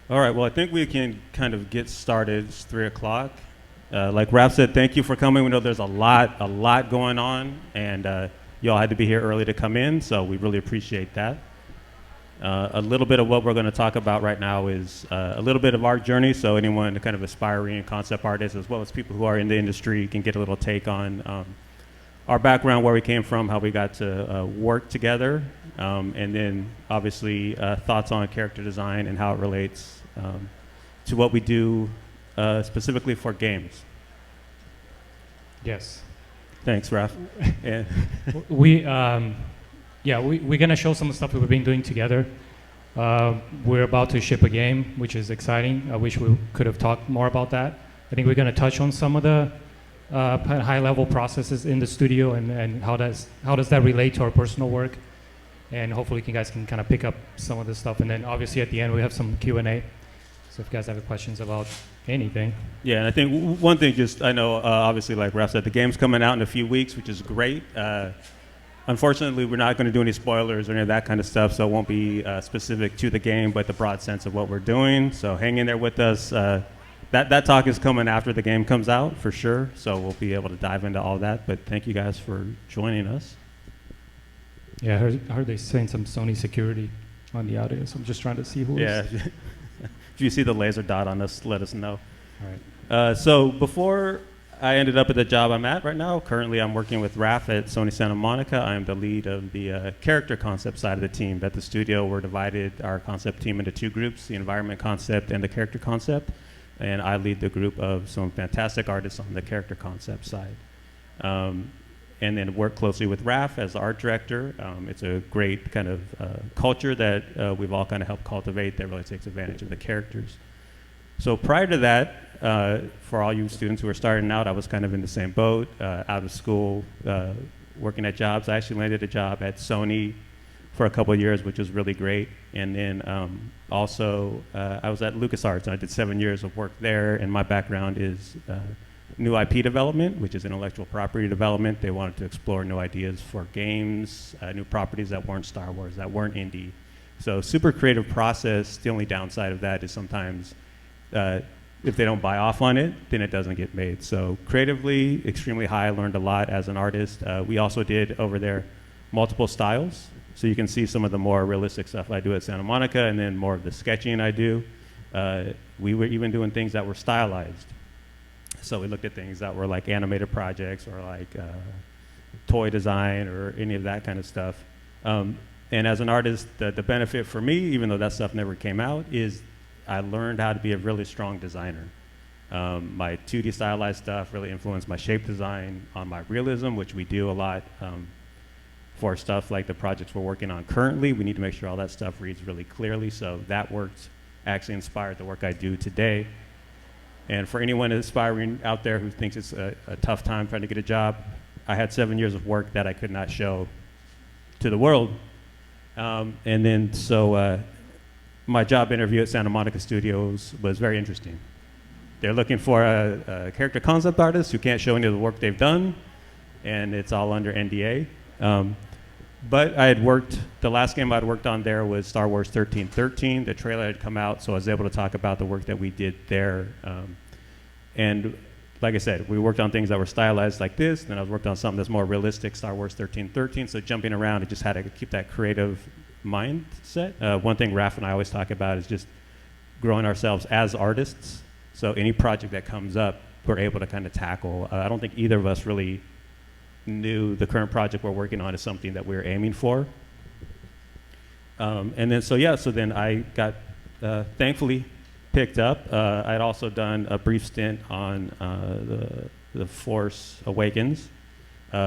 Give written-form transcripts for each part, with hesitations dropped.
All right, well, I think we can kind of get started. It's 3 o'clock. Like Raph said, thank you for coming. We know there's a lot going on, and you all had to be here early to come in, so we really appreciate that. A little bit of what we're going to talk about right now is a little bit of our journey, so anyone kind of aspiring concept artists, as well as people who are in the industry, can get a little take on our background, where we came from, how we got to work together, and then obviously thoughts on character design and how it relates to what we do specifically for games. Yes. Thanks, Raph. Yeah. We're gonna show some stuff we've been doing together. We're about to ship a game, which is exciting. I wish we could have talked more about that. I think we're gonna touch on some of the high-level processes in the studio and how does that relate to our personal work. And hopefully you guys can kind of pick up some of this stuff. And then obviously at the end we have some Q&A. So if you guys have questions about anything. Yeah, and I think one thing, I know obviously like Raph said, the game's coming out in a few weeks, which is great. Unfortunately, we're not going to do any spoilers or any of that kind of stuff, so it won't be specific to the game, but the broad sense of what we're doing. So hang in there with us. That talk is coming after the game comes out, for sure, so we'll be able to dive into all that. But thank you guys for joining us. Yeah, I heard they saying some Sony security on the audience. I'm just trying to see who is. Yeah, if you see the laser dot on us, let us know. All right. So before I ended up at the job I'm at right now, currently I'm working with Raph at Sony Santa Monica. I'm the lead of the character concept side of the team. At the studio, we're divided our concept team into two groups, the environment concept and the character concept. And I lead the group of some fantastic artists on the character concept side. And then work closely with Raph as the art director. It's a great kind of culture that we've all kind of helped cultivate that really takes advantage of the characters. So prior to that, for all you students who are starting out, I was kind of in the same boat, out of school, working at jobs. I actually landed a job at Sony for a couple of years, which was really great. And then also, I was at LucasArts, and I did 7 years of work there, and my background is new IP development, which is intellectual property development. They wanted to explore new ideas for games, new properties that weren't Star Wars, that weren't indie. So super creative process. The only downside of that is sometimes if they don't buy off on it, then it doesn't get made. So creatively, extremely high. I learned a lot as an artist. We also did over there multiple styles. So you can see some of the more realistic stuff I do at Santa Monica, and then more of the sketching I do. We were even doing things that were stylized. So we looked at things that were like animated projects or like toy design or any of that kind of stuff. And as an artist, the benefit for me, even though that stuff never came out, is I learned how to be a really strong designer. My 2D stylized stuff really influenced my shape design on my realism, which we do a lot for stuff like the projects we're working on currently. We need to make sure all that stuff reads really clearly, so that worked actually inspired the work I do today. And for anyone aspiring out there who thinks it's a tough time trying to get a job, I had 7 years of work that I could not show to the world. And then my job interview at Santa Monica Studios was very interesting. They're looking for a character concept artist who can't show any of the work they've done, and it's all under NDA. But I had worked, the last game I'd worked on there was Star Wars 1313. The trailer had come out, so I was able to talk about the work that we did there. And like I said, we worked on things that were stylized like this, then I was worked on something that's more realistic, Star Wars 1313. So jumping around, it just had to keep that creative mindset. One thing Raph and I always talk about is just growing ourselves as artists. So any project that comes up, we're able to kind of tackle. I don't think either of us really knew the current project we're working on is something that we're aiming for. And then, so then I got thankfully picked up. I'd also done a brief stint on the Force Awakens,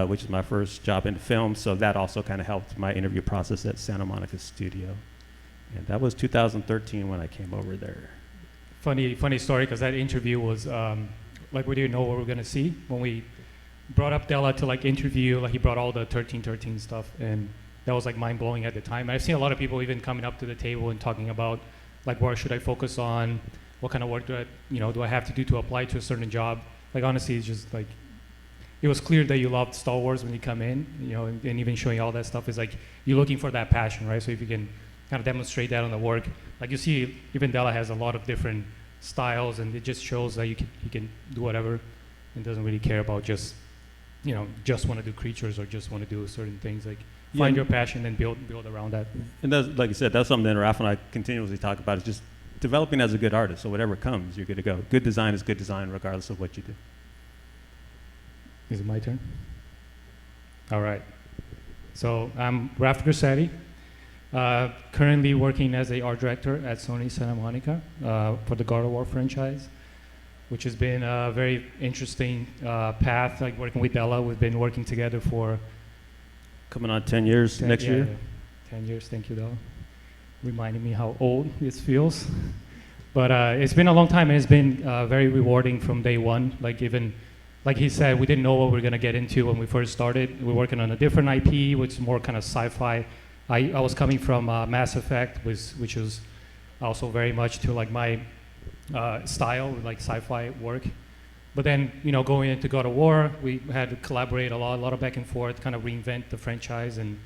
which is my first job in film, so that also kind of helped my interview process at Santa Monica Studio. And that was 2013 when I came over there. funny story, because that interview was like we didn't know what we were gonna see when we brought up Dela to like interview. Like he brought all the 1313 stuff, and that was like mind blowing at the time. And I've seen a lot of people even coming up to the table and talking about like where should I focus on, what kind of work do I have to do to apply to a certain job. Like honestly, it's just like it was clear that you loved Star Wars when you come in, and even showing all that stuff is like you're looking for that passion, right? So if you can kind of demonstrate that on the work, like you see, even Dela has a lot of different styles, and it just shows that he can do whatever, and doesn't really care about just want to do creatures or just want to do certain things. Like find your passion and build around that. And that's, like you said, that's something that Raph and I continuously talk about, is just developing as a good artist. So whatever comes, you're good to go. Good design is good design regardless of what you do. Is it my turn? All right. So I'm Raph Grassetti, currently working as a art director at Sony Santa Monica for the God of War franchise, which has been a very interesting path. Like working with Dela, we've been working together for coming on 10 years next year. Yeah, 10 years. Thank you, Dela. Reminding me how old this feels. But it's been a long time, and it's been very rewarding from day one. Like even, like he said, we didn't know what we were going to get into when we first started. We were working on a different IP, which is more kind of sci-fi. I was coming from Mass Effect, which is also very much to like my style, like sci-fi work. But then, going into God of War, we had to collaborate a lot of back and forth, kind of reinvent the franchise. And,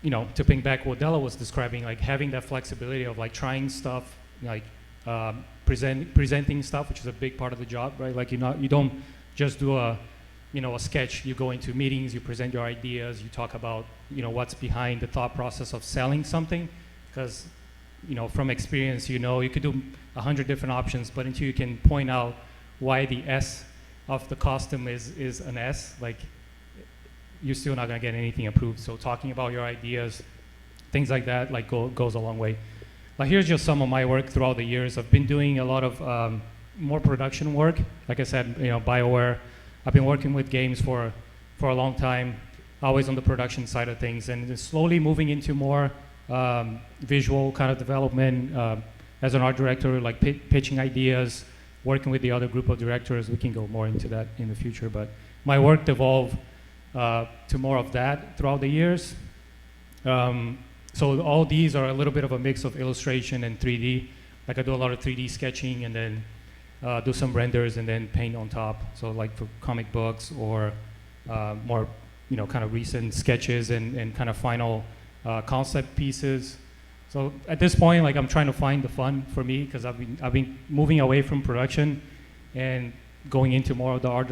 to bring back what Dela was describing, like having that flexibility of like trying stuff, like presenting stuff, which is a big part of the job, right? Like you don't just do a sketch. You go into meetings, you present your ideas, you talk about, what's behind the thought process of selling something. Because, from experience, you could do 100 different options, but until you can point out why the S of the costume is an S, like you're still not gonna get anything approved. So talking about your ideas, things like that, like goes a long way. Like here's just some of my work throughout the years. I've been doing a lot of more production work. Like I said, BioWare. I've been working with games for a long time, always on the production side of things, and slowly moving into more visual kind of development as an art director, like pitching ideas, working with the other group of directors. We can go more into that in the future, but my work evolved to more of that throughout the years. So all these are a little bit of a mix of illustration and 3D. Like I do a lot of 3D sketching and then do some renders and then paint on top. So like for comic books or more, kind of recent sketches and kind of final concept pieces. So at this point, like I'm trying to find the fun for me, because I've been moving away from production and going into more of the art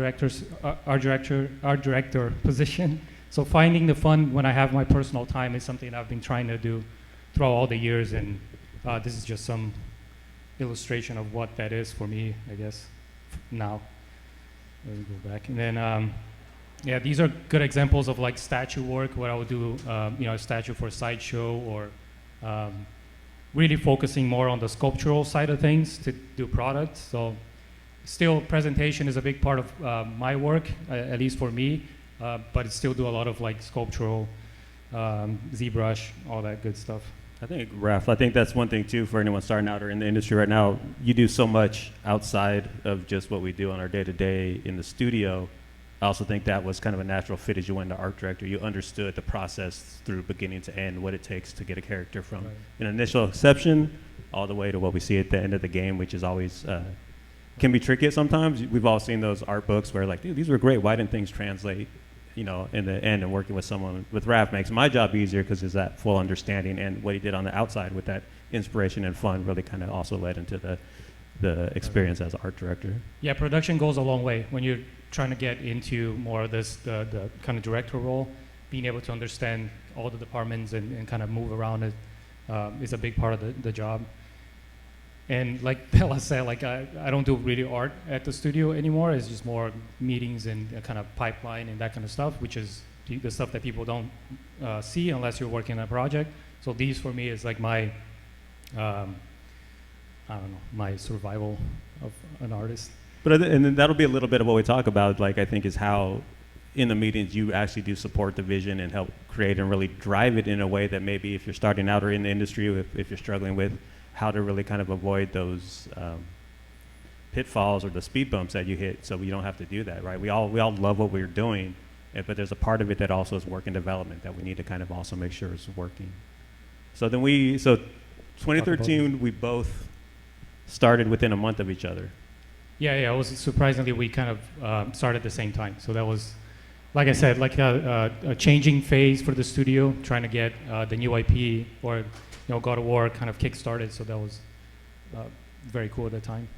director position. So finding the fun when I have my personal time is something I've been trying to do throughout all the years, and this is just some illustration of what that is for me, I guess, now. Let me go back. And then, these are good examples of like statue work, where I would do, a statue for a sideshow, or really focusing more on the sculptural side of things to do products. So still, presentation is a big part of my work, at least for me, but I still do a lot of like sculptural, ZBrush, all that good stuff. I think that's one thing too for anyone starting out or in the industry right now. You do so much outside of just what we do on our day-to-day in the studio. I also think that was kind of a natural fit as you went into art director. You understood the process through beginning to end, what it takes to get a character from an initial exception all the way to what we see at the end of the game, which is always can be tricky sometimes. We've all seen those art books where like, dude, these were great. Why didn't things translate? In the end, and working with someone with Raph makes my job easier, because there's that full understanding, and what he did on the outside with that inspiration and fun really kind of also led into the experience as art director. Yeah, production goes a long way when you're trying to get into more of this the kind of director role. Being able to understand all the departments and kind of move around is a big part of the job. And like Dela said, like I don't do really art at the studio anymore. It's just more meetings and a kind of pipeline and that kind of stuff, which is the stuff that people don't see unless you're working on a project. So these for me is like my, my survival of an artist. But and then that'll be a little bit of what we talk about. Like I think is how in the meetings you actually do support the vision and help create and really drive it in a way that maybe if you're starting out or in the industry, if you're struggling with how to really kind of avoid those pitfalls or the speed bumps that you hit, so we don't have to do that, right? We all love what we're doing, but there's a part of it that also is work in development that we need to kind of also make sure is working. So then 2013, we both started within a month of each other. Yeah, it was surprisingly, we kind of started at the same time. So that was, like I said, like a changing phase for the studio, trying to get the new IP or God of War kind of kick-started. So that was very cool at the time.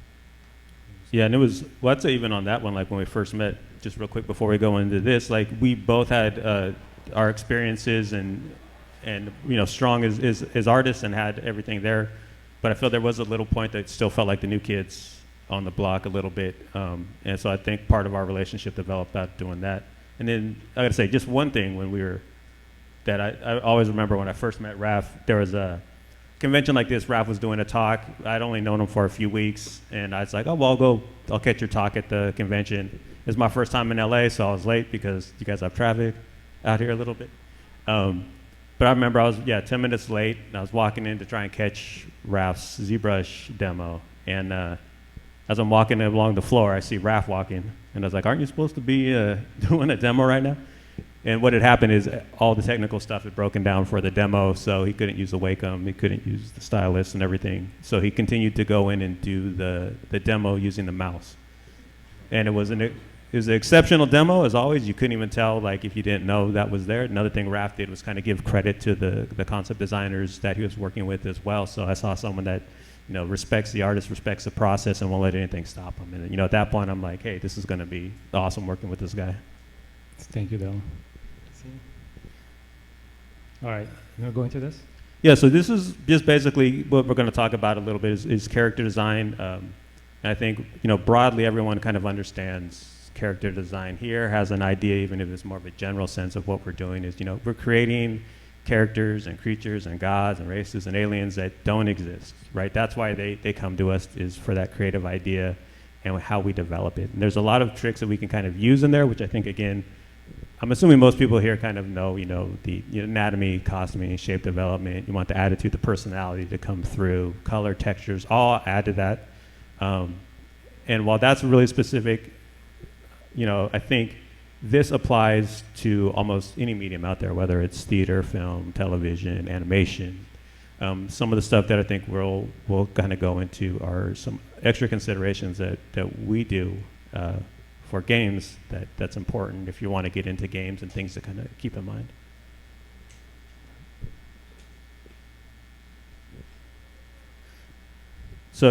Yeah, and it was, well, I'd say even on that one, like when we first met, just real quick before we go into this, like we both had our experiences and strong as artists and had everything there. But I feel there was a little point that still felt like the new kids on the block a little bit. And so I think part of our relationship developed out doing that. And then I gotta say, just one thing that I always remember when I first met Raph, there was a convention like this, Raph was doing a talk. I'd only known him for a few weeks, and I was like, oh, well, I'll catch your talk at the convention. It was my first time in LA, so I was late because you guys have traffic out here a little bit. But I remember I was, 10 minutes late, and I was walking in to try and catch Raph's ZBrush demo. And as I'm walking along the floor, I see Raph walking, and I was like, aren't you supposed to be doing a demo right now? And what had happened is all the technical stuff had broken down for the demo, so he couldn't use the Wacom, he couldn't use the stylus and everything. So he continued to go in and do the demo using the mouse. And it was an exceptional demo, as always. You couldn't even tell, like, if you didn't know that was there. Another thing Raph did was kind of give credit to the concept designers that he was working with as well. So I saw someone that, respects the artist, respects the process, and won't let anything stop him. And, at that point, I'm like, hey, this is going to be awesome working with this guy. Thank you, Dela. All right, you want to go into this? Yeah, so this is just basically what we're going to talk about a little bit is character design. And I think, broadly everyone kind of understands character design here, has an idea, even if it's more of a general sense of what we're doing is, we're creating characters and creatures and gods and races and aliens that don't exist, right? That's why they come to us, is for that creative idea and how we develop it. And there's a lot of tricks that we can kind of use in there, which I think, again, I'm assuming most people here kind of know, the anatomy, costuming, shape development. You want the attitude, the personality to come through, color, textures, all add to that. And while that's really specific, I think this applies to almost any medium out there, whether it's theater, film, television, animation. Some of the stuff that I think we'll kind of go into are some extra considerations that we do for games that's important if you want to get into games, and things to kind of keep in mind. So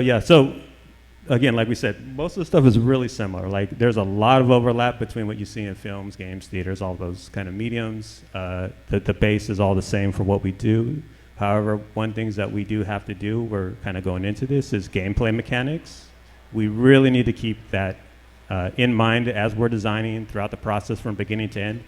again, like we said, most of the stuff is really similar. Like, there's a lot of overlap between what you see in films, games, theaters, all those kind of mediums. The base is all the same for what we do. However, one thing that we do have to do, we're kind of going into this, is gameplay mechanics. We really need to keep that in mind as we're designing throughout the process from beginning to end,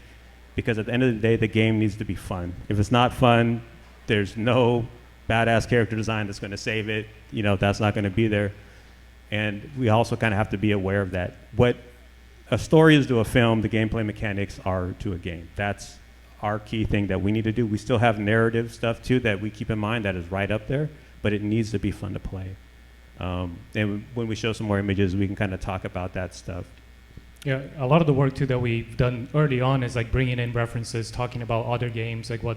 because at the end of the day, the game needs to be fun. If it's not fun, there's no badass character design that's going to save it. That's not going to be there. And we also kind of have to be aware of that. What a story is to a film, the gameplay mechanics are to a game. That's our key thing that we need to do. We still have narrative stuff too that we keep in mind that is right up there, but it needs to be fun to play. And when we show some more images, we can kind of talk about that stuff. Yeah, a lot of the work too that we've done early on is like bringing in references, talking about other games, like what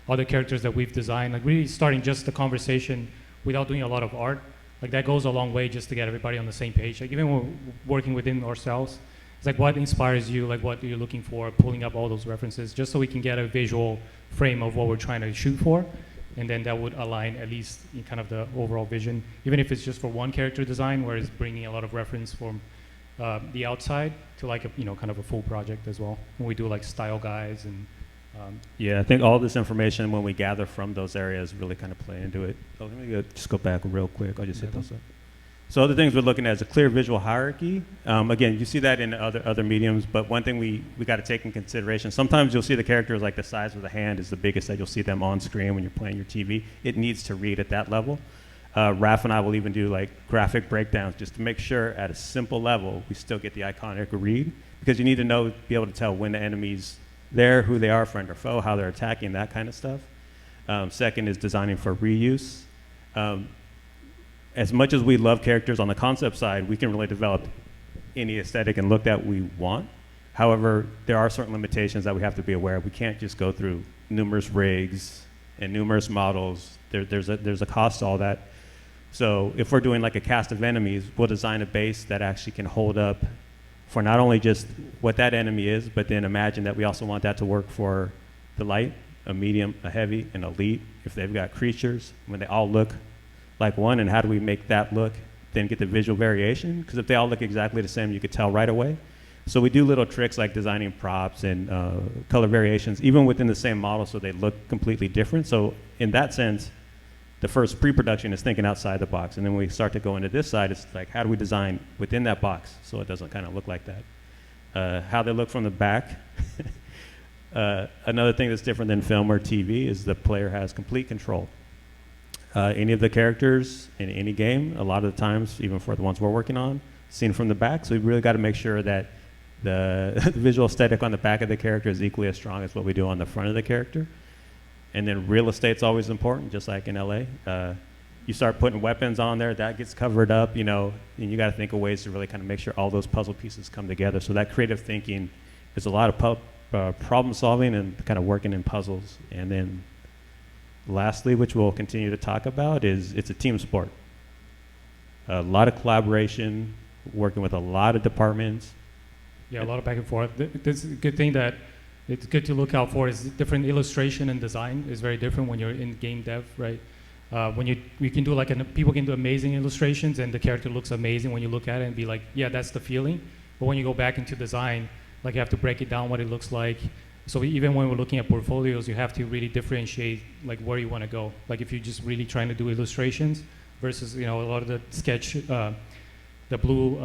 other characters that we've designed, like really starting just the conversation without doing a lot of art. Like, that goes a long way just to get everybody on the same page. Like, even when we're working within ourselves, it's like, what inspires you, like what you're looking for, pulling up all those references, just so we can get a visual frame of what we're trying to shoot for. And then that would align at least in kind of the overall vision, even if it's just for one character design, where it's bringing a lot of reference from the outside to like a, kind of a full project as well. When we do like style guides and yeah, I think all this information when we gather from those areas really kind of play into it. Oh, let me just go back real quick. I'll just hit those up. So other things we're looking at is a clear visual hierarchy. Again, you see that in other mediums, but one thing we got to take in consideration, sometimes you'll see the characters like the size of the hand is the biggest that you'll see them on screen when you're playing your TV. It needs to read at that level. Raph and I will even do like graphic breakdowns just to make sure at a simple level we still get the iconic read, because you need to be able to tell when the enemy's there, who they are, friend or foe, how they're attacking, that kind of stuff. Second is designing for reuse. as much as we love characters on the concept side, we can really develop any aesthetic and look that we want. However, there are certain limitations that we have to be aware of. We can't just go through numerous rigs and numerous models. There's a cost to all that. So if we're doing like a cast of enemies, we'll design a base that actually can hold up for not only just what that enemy is, but then imagine that we also want that to work for the light, a medium, a heavy, an elite. If they've got creatures, when they all look like one, and how do we make that look, then get the visual variation? Because if they all look exactly the same, you could tell right away. So we do little tricks like designing props and color variations, even within the same model, so they look completely different. So in that sense, the first pre-production is thinking outside the box. And then when we start to go into this side, it's like, how do we design within that box so it doesn't kind of look like that? How they look from the back. Another thing that's different than film or TV is the player has complete control. Any of the characters in any game, a lot of the times, even for the ones we're working on, seen from the back. So we've really got to make sure that the visual aesthetic on the back of the character is equally as strong as what we do on the front of the character. And then real estate's always important, just like in LA. You start putting weapons on there, that gets covered up, you know, and you got to think of ways to really kind of make sure all those puzzle pieces come together. So that creative thinking is a lot of problem solving and kind of working in puzzles. And then lastly, which we'll continue to talk about, is it's a team sport. A lot of collaboration, working with a lot of departments. Yeah, a lot of back and forth. This is a good thing that it's good to look out for is different illustration and design is very different when you're in game dev, right? When you can do people can do amazing illustrations and the character looks amazing when you look at it and be like, yeah, that's the feeling. But when you go back into design, like you have to break it down what it looks like. So even when we're looking at portfolios, you have to really differentiate like where you want to go. Like if you're just really trying to do illustrations versus, you know, a lot of the sketch, the blue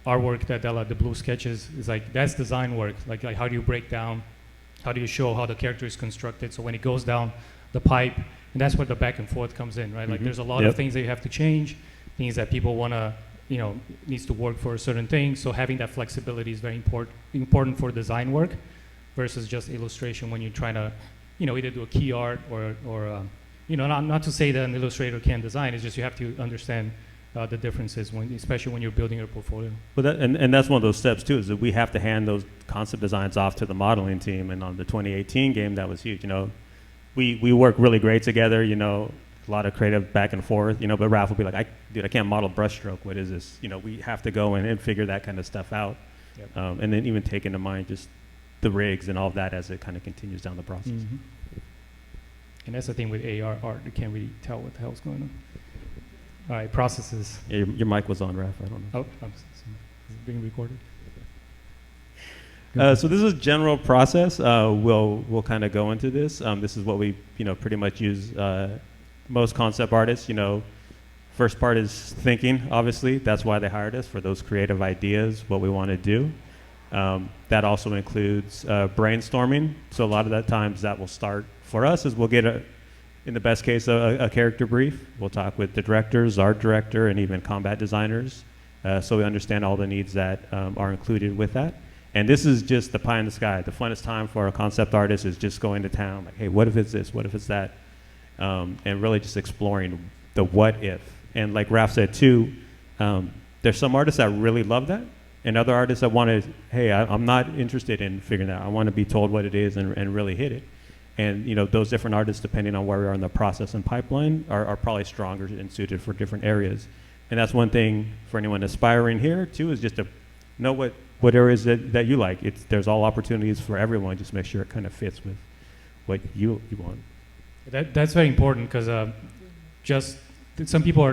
artwork that Dela, the blue sketches, is like, that's design work. Like how do you break down, how do you show how the character is constructed? So when it goes down the pipe, and that's where the back and forth comes in, right? Mm-hmm. Like there's a lot of things that you have to change, things that people want to, you know, needs to work for a certain thing. So having that flexibility is very important for design work versus just illustration when you're trying to, you know, either do a key art or you know, not to say that an illustrator can't design, it's just you have to understand the differences, especially when you're building your portfolio. Well, and that's one of those steps too, is that we have to hand those concept designs off to the modeling team. And on the 2018 game, that was huge. You know, we work really great together. You know, a lot of creative back and forth. You know, but Raph will be like, dude, I can't model brushstroke. What is this? You know, we have to go in and figure that kind of stuff out. Yep. And then even take into mind just the rigs and all of that as it kind of continues down the process. Mm-hmm. And that's the thing with AR art, you can't really tell what the hell's going on. All right, processes. Yeah, your mic was on, Raph. I don't know. Oh, is it being recorded? So this is general process. We'll kind of go into this. This is what we pretty much use. Most concept artists, first part is thinking. Obviously, that's why they hired us, for those creative ideas, what we want to do. That also includes brainstorming. So a lot of that times that will start for us is we'll get in the best case, a character brief. We'll talk with the directors, art director, and even combat designers, so we understand all the needs that are included with that. And this is just the pie in the sky. The funnest time for a concept artist is just going to town, like, hey, what if it's this? What if it's that? And really just exploring the what if. And like Raph said too, there's some artists that really love that, and other artists that want to, hey, I'm not interested in figuring that out. I want to be told what it is and really hit it. And those different artists, depending on where we are in the process and pipeline, are probably stronger and suited for different areas. And that's one thing for anyone aspiring here too, is just to know what areas that you like. There's all opportunities for everyone. Just make sure it kind of fits with what you want. That's very important, because just some people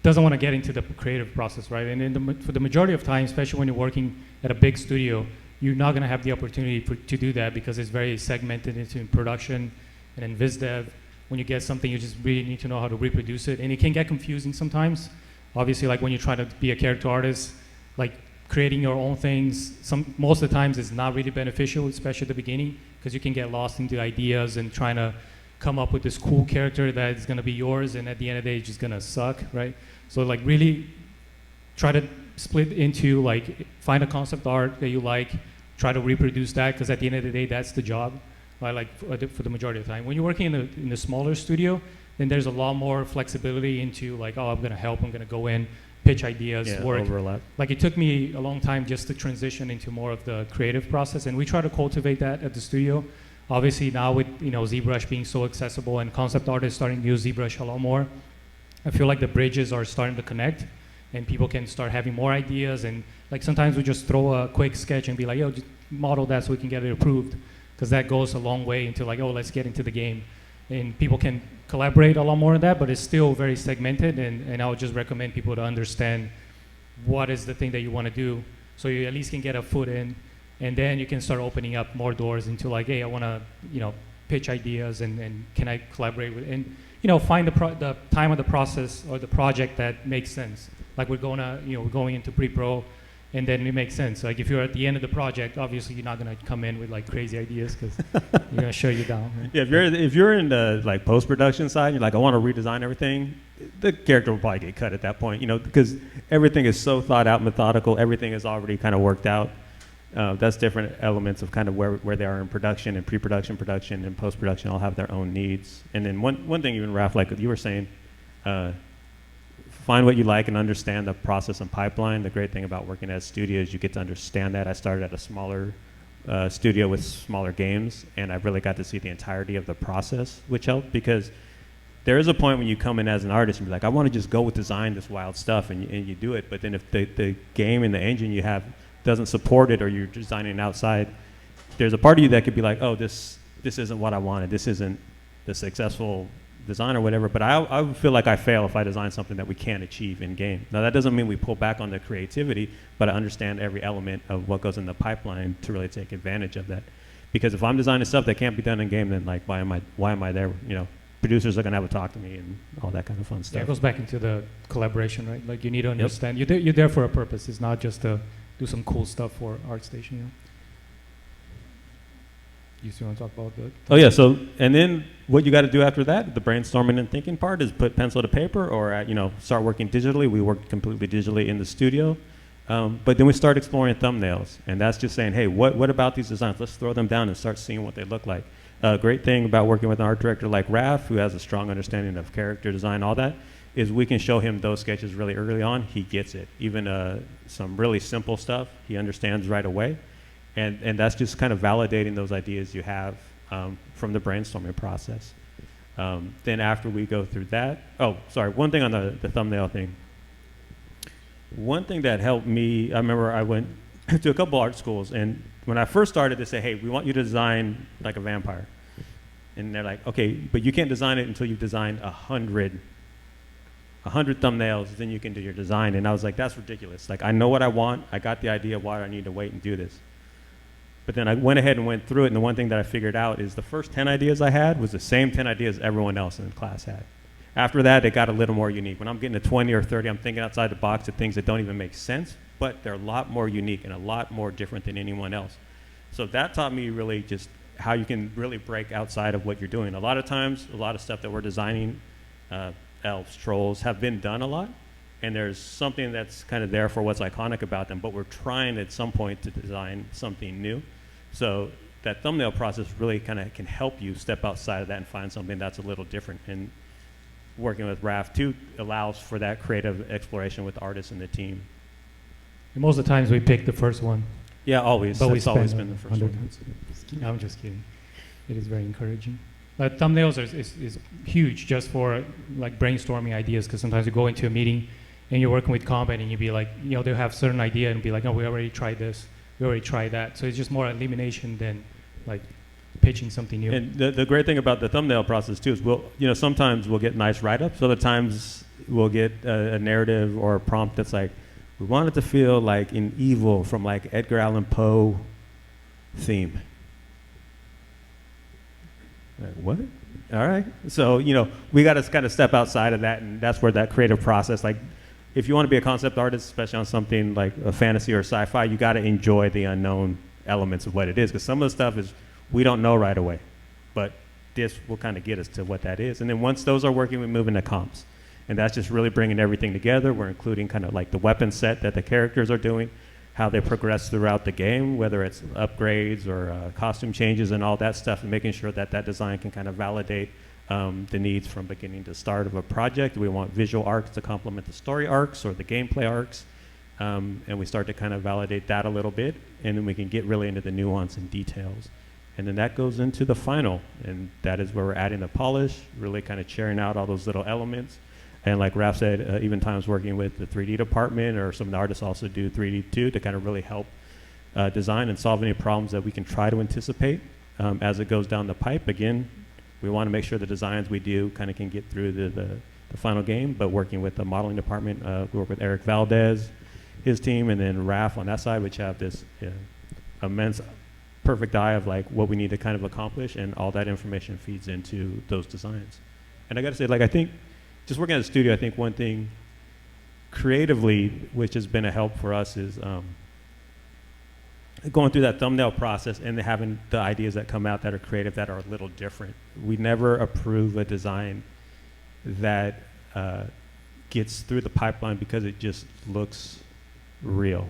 doesn't want to get into the creative process, right? And for the majority of time, especially when you're working at a big studio, you're not going to have the opportunity to do that, because it's very segmented into production and in viz dev. When you get something, you just really need to know how to reproduce it, and it can get confusing sometimes. Obviously, like when you're trying to be a character artist, like creating your own things, most of the times it's not really beneficial, especially at the beginning, because you can get lost into ideas and trying to come up with this cool character that is going to be yours, and at the end of the day, it's just going to suck, right? So like really try to split into, like, find a concept art that you like, try to reproduce that, because at the end of the day, that's the job, right? Like for the majority of the time. When you're working in the smaller studio, then there's a lot more flexibility into like, oh, I'm gonna help, I'm gonna go in, pitch ideas, work. Overlap. Like it took me a long time just to transition into more of the creative process, and we try to cultivate that at the studio. Obviously now with ZBrush being so accessible and concept artists starting to use ZBrush a lot more, I feel like the bridges are starting to connect, and people can start having more ideas. And like sometimes we just throw a quick sketch and be like, yo, just model that so we can get it approved, because that goes a long way into like, oh, let's get into the game. And people can collaborate a lot more on that, but it's still very segmented, and I would just recommend people to understand what is the thing that you want to do, so you at least can get a foot in, and then you can start opening up more doors into like, hey, I want to pitch ideas, and can I collaborate with, and find the time of the process or the project that makes sense. Like we're going into pre-pro, and then it makes sense. Like if you're at the end of the project, obviously you're not gonna come in with like crazy ideas, because you're gonna shut you down. Right? Yeah, if you're in the like post-production side, you're like, I want to redesign everything, the character will probably get cut at that point, because everything is so thought out, methodical, everything is already kind of worked out. That's different elements of kind of where they are in production and pre-production, production, and post-production all have their own needs. And then one thing, even Raph, like you were saying, find what you like and understand the process and pipeline. The great thing about working at a studio is you get to understand that. I started at a smaller studio with smaller games, and I really got to see the entirety of the process, which helped, because there is a point when you come in as an artist and be like, I want to just go design this wild stuff, and you do it. But then if the game and the engine you have doesn't support it, or you're designing outside, there's a part of you that could be like, oh, this isn't what I wanted. This isn't the successful design or whatever, but I would feel like I fail if I design something that we can't achieve in game. Now that doesn't mean we pull back on the creativity, but I understand every element of what goes in the pipeline to really take advantage of that. Because if I'm designing stuff that can't be done in game, then like why am I there? Producers are gonna have a talk to me and all that kind of fun stuff. Yeah, it goes back into the collaboration, right? Like you need to understand you're there for a purpose. It's not just to do some cool stuff for ArtStation. You still want to talk about that? Oh yeah, so, and then what you got to do after that, the brainstorming and thinking part, is put pencil to paper, or start working digitally. We worked completely digitally in the studio, but then we start exploring thumbnails, and that's just saying, hey, what about these designs? Let's throw them down and start seeing what they look like. Great thing about working with an art director like Raph, who has a strong understanding of character design, all that, is we can show him those sketches really early on. He gets it. Even some really simple stuff, he understands right away. And that's just kind of validating those ideas you have from the brainstorming process. Then after we go through that, one thing on the thumbnail thing. One thing that helped me, I remember I went to a couple art schools, and when I first started, they say, hey, we want you to design like a vampire. And they're like, okay, but you can't design it until you've designed 100 thumbnails, then you can do your design. And I was like, that's ridiculous. Like, I know what I want. I got the idea. Why do I need to wait and do this? But then I went ahead and went through it, and the one thing that I figured out is the first 10 ideas I had was the same 10 ideas everyone else in the class had. After that, it got a little more unique. When I'm getting to 20 or 30, I'm thinking outside the box of things that don't even make sense, but they're a lot more unique and a lot more different than anyone else. So that taught me really just how you can really break outside of what you're doing. A lot of times, a lot of stuff that we're designing, elves, trolls, have been done a lot, and there's something that's kind of there for what's iconic about them, but we're trying at some point to design something new. So that thumbnail process really kind of can help you step outside of that and find something that's a little different. And working with Raph too allows for that creative exploration with artists and the team. And most of the times we pick the first one. Yeah, always. But That's always been the first one. I'm just kidding. It is very encouraging. But thumbnails is huge just for like brainstorming ideas, because sometimes you go into a meeting and you're working with combat and you'd be like, they'll have certain idea and be like, no, we already tried this. We already tried that. So it's just more elimination than like pitching something new. And the great thing about the thumbnail process too is sometimes we'll get nice write-ups. Other times we'll get a narrative or a prompt that's like, we want it to feel like an evil from like Edgar Allan Poe theme. Like, what? All right. So, we got to kind of step outside of that, and that's where that creative process, like, if you want to be a concept artist, especially on something like a fantasy or sci-fi, you got to enjoy the unknown elements of what it is, because some of the stuff is we don't know right away, but this will kind of get us to what that is. And then once those are working, we move into comps, and that's just really bringing everything together. We're including kind of like the weapon set that the characters are doing, how they progress throughout the game, whether it's upgrades or costume changes and all that stuff, and making sure that that design can kind of validate the needs from beginning to start of a project. We want visual arcs to complement the story arcs or the gameplay arcs. And we start to kind of validate that a little bit, and then we can get really into the nuance and details. And then that goes into the final, and that is where we're adding the polish, really kind of cherrying out all those little elements. And like Raph said, even times working with the 3D department, or some of the artists also do 3D too, to kind of really help design and solve any problems that we can try to anticipate as it goes down the pipe. Again, we want to make sure the designs we do kind of can get through the final game, but working with the modeling department, we work with Eric Valdez, his team, and then Raph on that side, which have this immense perfect eye of like what we need to kind of accomplish, and all that information feeds into those designs. And I got to say, like, I think just working at the studio, I think one thing creatively which has been a help for us is going through that thumbnail process and having the ideas that come out that are creative, that are a little different. We never approve a design that gets through the pipeline because it just looks real.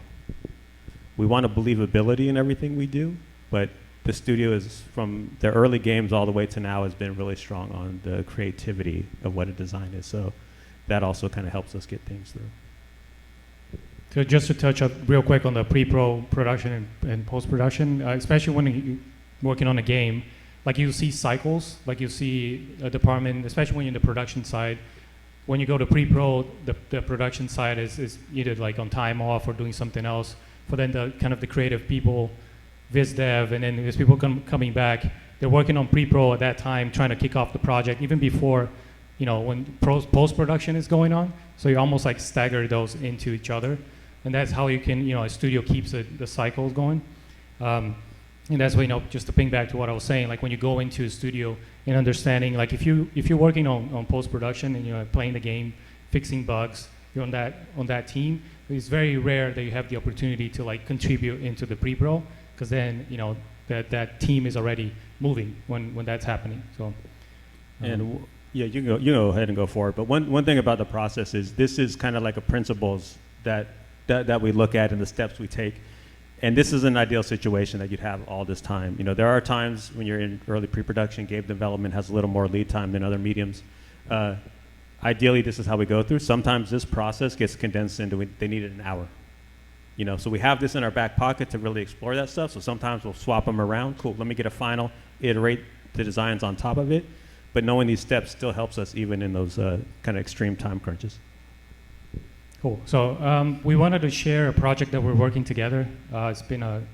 We want a believability in everything we do, but the studio is, from the early games all the way to now, has been really strong on the creativity of what a design is. So that also kind of helps us get things through. So just to touch up real quick on the pre-pro production and post-production, especially when you're working on a game, like you see cycles, like you see a department, especially when you're in the production side. When you go to pre-pro, the production side is either like on time off or doing something else. For then the kind of the creative people, viz dev, and then there's people coming back. They're working on pre-pro at that time, trying to kick off the project even before, when post-production is going on. So you almost like stagger those into each other, and that's how you can, a studio keeps the cycles going. And that's why, just to ping back to what I was saying, like when you go into a studio and understanding, like if you're working on post-production and you're playing the game, fixing bugs, you're on that team, it's very rare that you have the opportunity to like contribute into the pre-pro, because then, that team is already moving when that's happening. So, and yeah, you can go ahead and go for it. But one thing about the process is this is kind of like a principles that we look at and the steps we take. And this is an ideal situation that you'd have all this time. There are times when you're in early pre-production, game development has a little more lead time than other mediums. Ideally, this is how we go through. Sometimes this process gets condensed into, they needed an hour. So we have this in our back pocket to really explore that stuff. So sometimes we'll swap them around. Cool, let me get a final, iterate the designs on top of it. But knowing these steps still helps us even in those kind of extreme time crunches. Cool. So we wanted to share a project that we're working together. It's been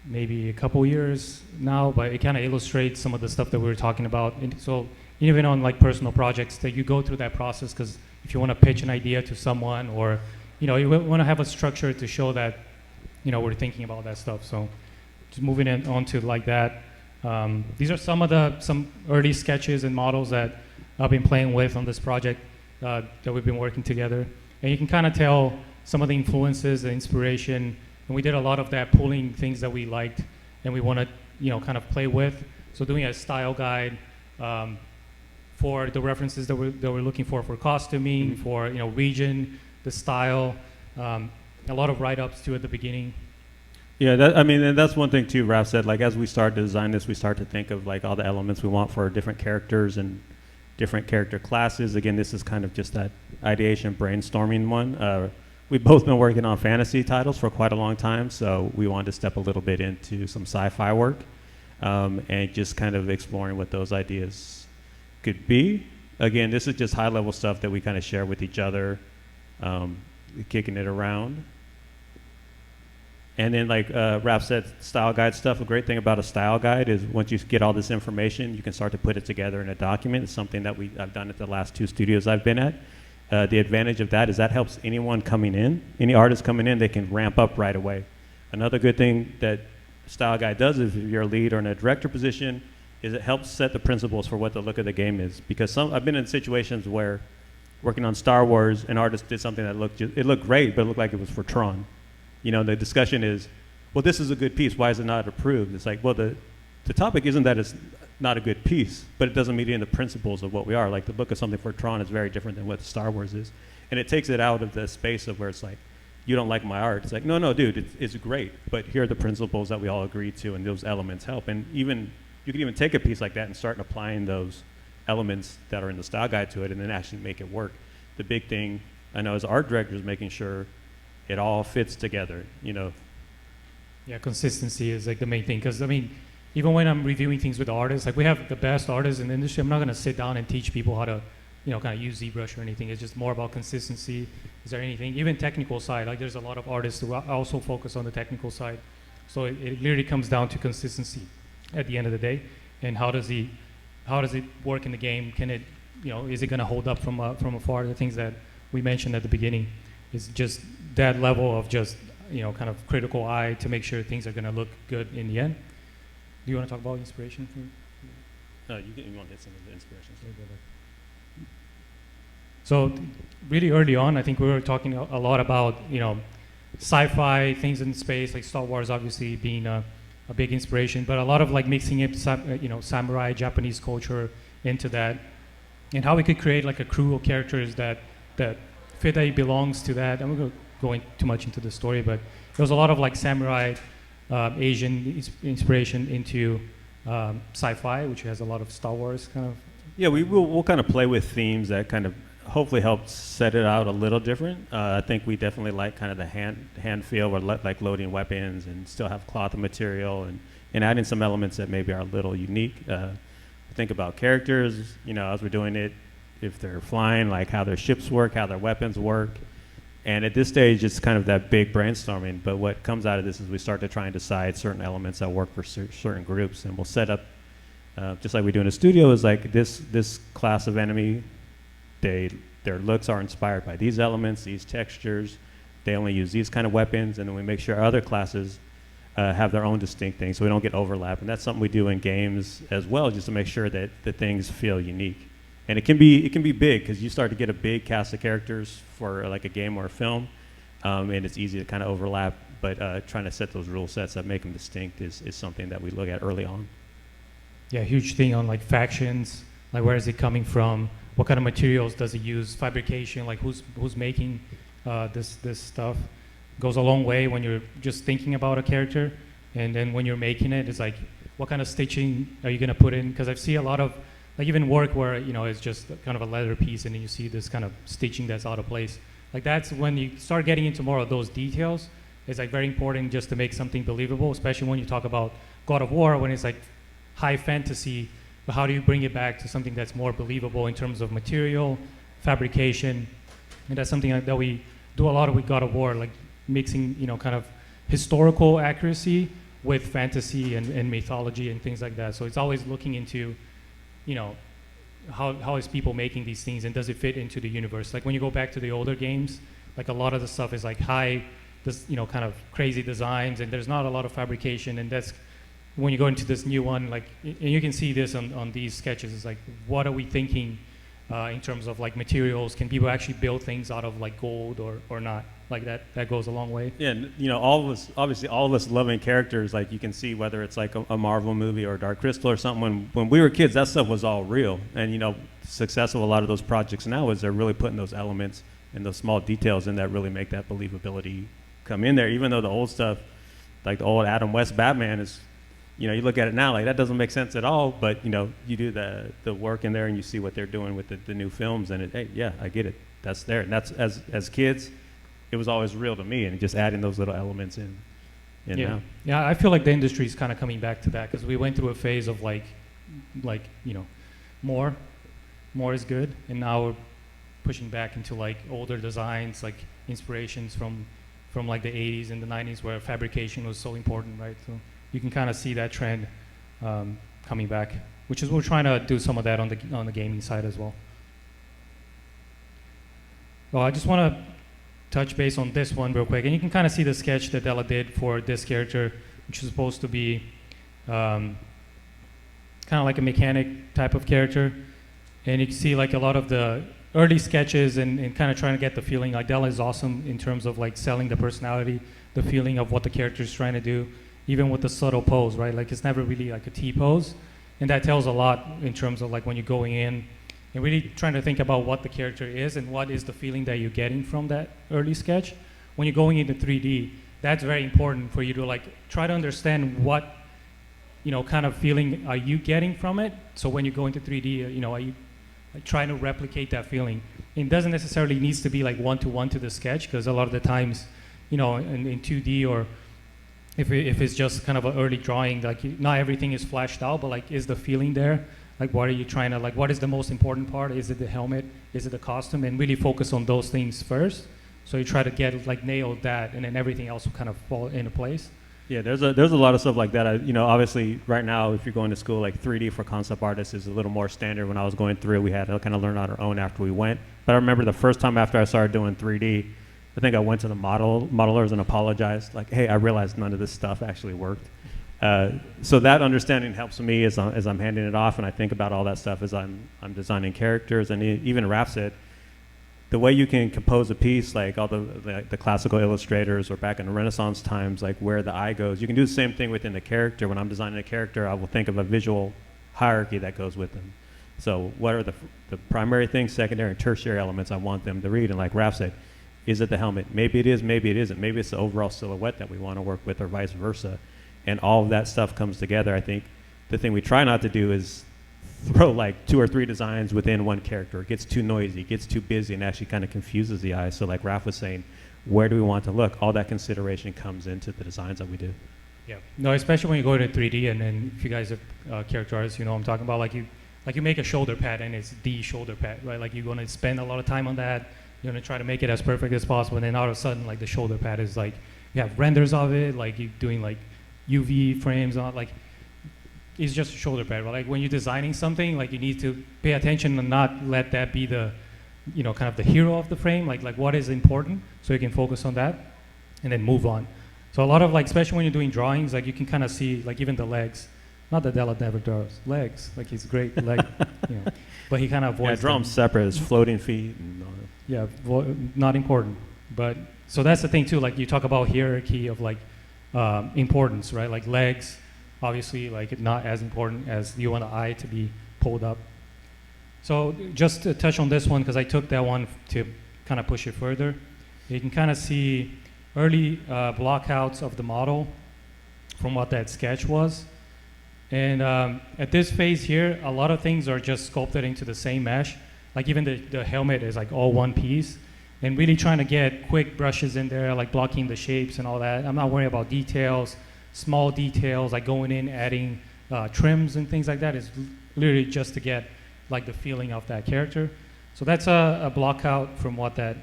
maybe a couple years now, but it kind of illustrates some of the stuff that we were talking about. And so even on like personal projects, that you go through that process, because if you want to pitch an idea to someone, or you want to have a structure to show that we're thinking about that stuff. So just moving on to like that. These are some early sketches and models that I've been playing with on this project that we've been working together. And you can kind of tell some of the influences, the inspiration, and we did a lot of that, pulling things that we liked and we want to, kind of play with. So doing a style guide for the references that we're looking for costuming, for region, the style, a lot of write-ups too at the beginning. Yeah, and that's one thing too. Raph said, like as we start to design this, we start to think of like all the elements we want for different characters and different character classes. Again, this is kind of just that ideation brainstorming one. We've both been working on fantasy titles for quite a long time, so we wanted to step a little bit into some sci-fi work and just kind of exploring what those ideas could be. Again, this is just high-level stuff that we kind of share with each other, kicking it around. And then like Raph said, style guide stuff. A great thing about a style guide is once you get all this information, you can start to put it together in a document. It's something that I've done at the last 2 studios I've been at. The advantage of that is that helps anyone coming in, any artist coming in, they can ramp up right away. Another good thing that style guide does is if you're a lead or in a director position, is it helps set the principles for what the look of the game is. Because I've been in situations where working on Star Wars, an artist did something that looked great, but it looked like it was for Tron. The discussion is, well, this is a good piece. Why is it not approved? It's like, well, the topic isn't that it's not a good piece, but it doesn't meet any of the principles of what we are. Like the look of something for Tron is very different than what Star Wars is. And it takes it out of the space of where it's like, you don't like my art. It's like, no, dude, it's great. But here are the principles that we all agree to, and those elements help. And you can even take a piece like that and start applying those elements that are in the style guide to it and then actually make it work. The big thing I know as art director is making sure it all fits together, you know. Yeah, consistency is like the main thing. Because I mean, even when I'm reviewing things with artists, like we have the best artists in the industry, I'm not gonna sit down and teach people how to, you know, kind of use ZBrush or anything. It's just more about consistency. Is there anything, even technical side, like there's a lot of artists who also focus on the technical side. So it literally comes down to consistency at the end of the day. And how does it work in the game? Can it, you know, is it gonna hold up from afar? The things that we mentioned at the beginning is just that level of just, you know, kind of critical eye to make sure things are gonna look good in the end. Do you want to talk about inspiration? You want to hit some of the inspirations. So really early on, I think we were talking a lot about, you know, sci-fi things in space, like Star Wars obviously being a big inspiration, but a lot of like mixing it, you know, samurai, Japanese culture into that, and how we could create like a crew of characters that fit that it belongs to that. I'm not going too much into the story, but there was a lot of like samurai, Asian inspiration into sci-fi, which has a lot of Star Wars kind of. Yeah, we'll kind of play with themes that kind of hopefully help set it out a little different. I think we definitely like kind of the hand feel, or like loading weapons and still have cloth material, and adding some elements that maybe are a little unique. Think about characters, you know, as we're doing it, if they're flying, like how their ships work, how their weapons work. And at this stage, it's kind of that big brainstorming, but what comes out of this is we start to try and decide certain elements that work for certain groups, and we'll set up, just like we do in a studio, is like this class of enemy, their looks are inspired by these elements, these textures, they only use these kind of weapons, and then we make sure other classes have their own distinct things so we don't get overlap. And that's something we do in games as well, just to make sure that the things feel unique. And it can be big, because you start to get a big cast of characters for like a game or a film, and it's easy to kind of overlap, but trying to set those rule sets that make them distinct is something that we look at early on. Yeah, huge thing on like factions, like where is it coming from? What kind of materials does it use? Fabrication, like who's making this stuff? Goes a long way when you're just thinking about a character, and then when you're making it, it's like, what kind of stitching are you gonna put in? Because I've seen a lot of, like even work where, you know, it's just kind of a leather piece, and then you see this kind of stitching that's out of place. Like that's when you start getting into more of those details. It's like very important just to make something believable, especially when you talk about God of War, when it's like high fantasy. But how do you bring it back to something that's more believable in terms of material, fabrication? And that's something that we do a lot with God of War, like mixing, you know, kind of historical accuracy with fantasy and mythology and things like that. So it's always looking into, you know, how is people making these things, and does it fit into the universe? Like when you go back to the older games, like a lot of the stuff is like high, this, you know, kind of crazy designs, and there's not a lot of fabrication. And that's when you go into this new one, like, and you can see this on these sketches, it's like, what are we thinking in terms of like materials? Can people actually build things out of like gold or not? Like that goes a long way. Yeah, and, you know, all of us loving characters, like you can see whether it's like a Marvel movie or Dark Crystal or something. When we were kids, that stuff was all real. And, you know, the success of a lot of those projects now is they're really putting those elements and those small details in that really make that believability come in there. Even though the old stuff, like the old Adam West Batman is, you know, you look at it now, like that doesn't make sense at all, but, you know, you do the work in there and you see what they're doing with the new films, and hey, yeah, I get it. That's there. And that's, as kids, it was always real to me, and just adding those little elements in yeah. now. Yeah, I feel like the industry is kind of coming back to that, because we went through a phase of like, you know, more is good, and now we're pushing back into like older designs, like inspirations from like the 80s and the 90s, where fabrication was so important, right? So you can kind of see that trend coming back, which is we're trying to do some of that on the gaming side as well. Well, I just want to touch base on this one real quick, and you can kind of see the sketch that Dela did for this character, which is supposed to be kind of like a mechanic type of character. And you can see like a lot of the early sketches and kind of trying to get the feeling. Like Dela is awesome in terms of like selling the personality, the feeling of what the character is trying to do, even with the subtle pose, right? Like it's never really like a T pose, and that tells a lot in terms of like when you're going in and really trying to think about what the character is and what is the feeling that you're getting from that early sketch. When you're going into 3D, that's very important for you to like try to understand what, you know, kind of feeling are you getting from it. So when you go into 3D, you know, are you like trying to replicate that feeling. It doesn't necessarily needs to be like one-to-one to the sketch, because a lot of the times, in 2D, or if it's just kind of an early drawing, like not everything is flashed out, but like is the feeling there? Like what are you trying to, like what is the most important part? Is it the helmet? Is it the costume? And really focus on those things first. So you try to get like nail that, and then everything else will kind of fall into place. Yeah, there's a lot of stuff like that. Obviously right now, if you're going to school, like 3D for concept artists is a little more standard. When I was going through, we had to kind of learn on our own after we went. But I remember the first time after I started doing 3D, I think I went to the modelers and apologized, like, hey, I realized none of this stuff actually worked. So that understanding helps me as I'm handing it off, and I think about all that stuff as I'm designing characters. And even Raph said, the way you can compose a piece, like all the classical illustrators, or back in the Renaissance times, like where the eye goes, you can do the same thing within the character. When I'm designing a character, I will think of a visual hierarchy that goes with them. So what are the primary things, secondary and tertiary elements I want them to read? And like Raph said, is it the helmet? Maybe it is, maybe it isn't. Maybe it's the overall silhouette that we want to work with, or vice versa. And all of that stuff comes together. I think the thing we try not to do is throw like 2 or 3 designs within one character. It gets too noisy, it gets too busy, and actually kind of confuses the eye. So like Raph was saying, where do we want to look? All that consideration comes into the designs that we do. Yeah, no, especially when you go to 3D, and then if you guys are character artists, you know what I'm talking about. Like you make a shoulder pad, and it's the shoulder pad, right? Like you're gonna spend a lot of time on that. You're gonna try to make it as perfect as possible, and then all of a sudden, like the shoulder pad is like, you have renders of it, like you're doing like UV frames on, like it's just a shoulder pad. But like when you're designing something, like you need to pay attention and not let that be the, kind of the hero of the frame. Like what is important, so you can focus on that, and then move on. So a lot of like, especially when you're doing drawings, like you can kind of see like even the legs. Not that Dela never draws legs, like he's great leg, but he kind of avoids. Yeah, draw them separate as floating feet. And all that. Yeah, not important. But so that's the thing too. Like you talk about hierarchy of like importance, right? Like legs, obviously, like not as important as you want the eye to be pulled up. So just to touch on this one, because I took that one to kind of push it further. You can kind of see early blockouts of the model from what that sketch was. And at this phase here, a lot of things are just sculpted into the same mesh. Like even the helmet is like all one piece. And really trying to get quick brushes in there, like blocking the shapes and all that. I'm not worried about details, small details, like going in, adding trims and things like that. Is literally just to get like the feeling of that character. So that's a block out from what that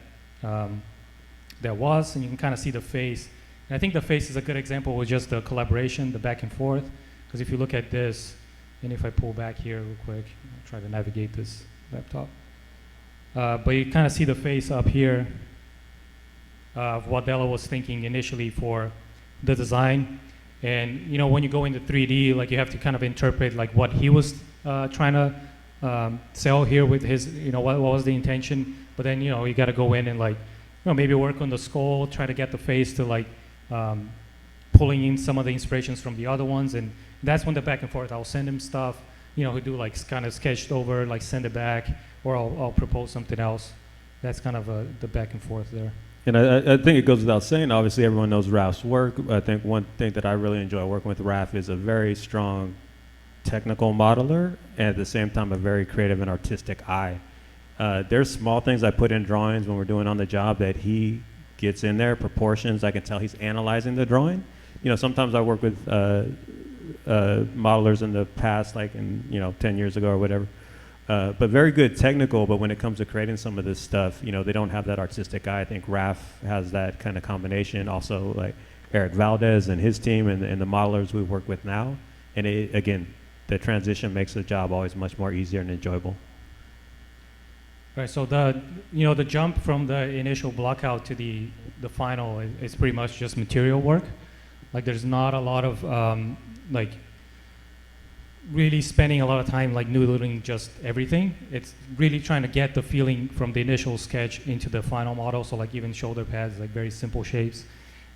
was, and you can kind of see the face. And I think the face is a good example with just the collaboration, the back and forth. Because if you look at this, and if I pull back here real quick, I'll try to navigate this laptop. But you kind of see the face up here of what Dela was thinking initially for the design. And when you go into 3D, like you have to kind of interpret like what he was trying to sell here with his, what was the intention. But then you got to go in and like maybe work on the skull, try to get the face to like pulling in some of the inspirations from the other ones. And that's when the back and forth. I'll send him stuff, who do like kind of sketched over, like send it back, or I'll propose something else. That's kind of the back and forth there. And I think it goes without saying, obviously everyone knows Raph's work. I think one thing that I really enjoy working with Raph is a very strong technical modeler, and at the same time a very creative and artistic eye. There's small things I put in drawings when we're doing on the job that he gets in there, proportions. I can tell he's analyzing the drawing. Sometimes I work with modelers in the past, like in 10 years ago or whatever. But very good technical, but when it comes to creating some of this stuff, they don't have that artistic eye. I think Raph has that kind of combination. Also, like Eric Valdez and his team and the modelers we work with now. And again, the transition makes the job always much more easier and enjoyable. Right, so the jump from the initial block out to the final is pretty much just material work. Like there's not a lot of like really spending a lot of time like noodling just everything. It's really trying to get the feeling from the initial sketch into the final model. So like even shoulder pads, like very simple shapes.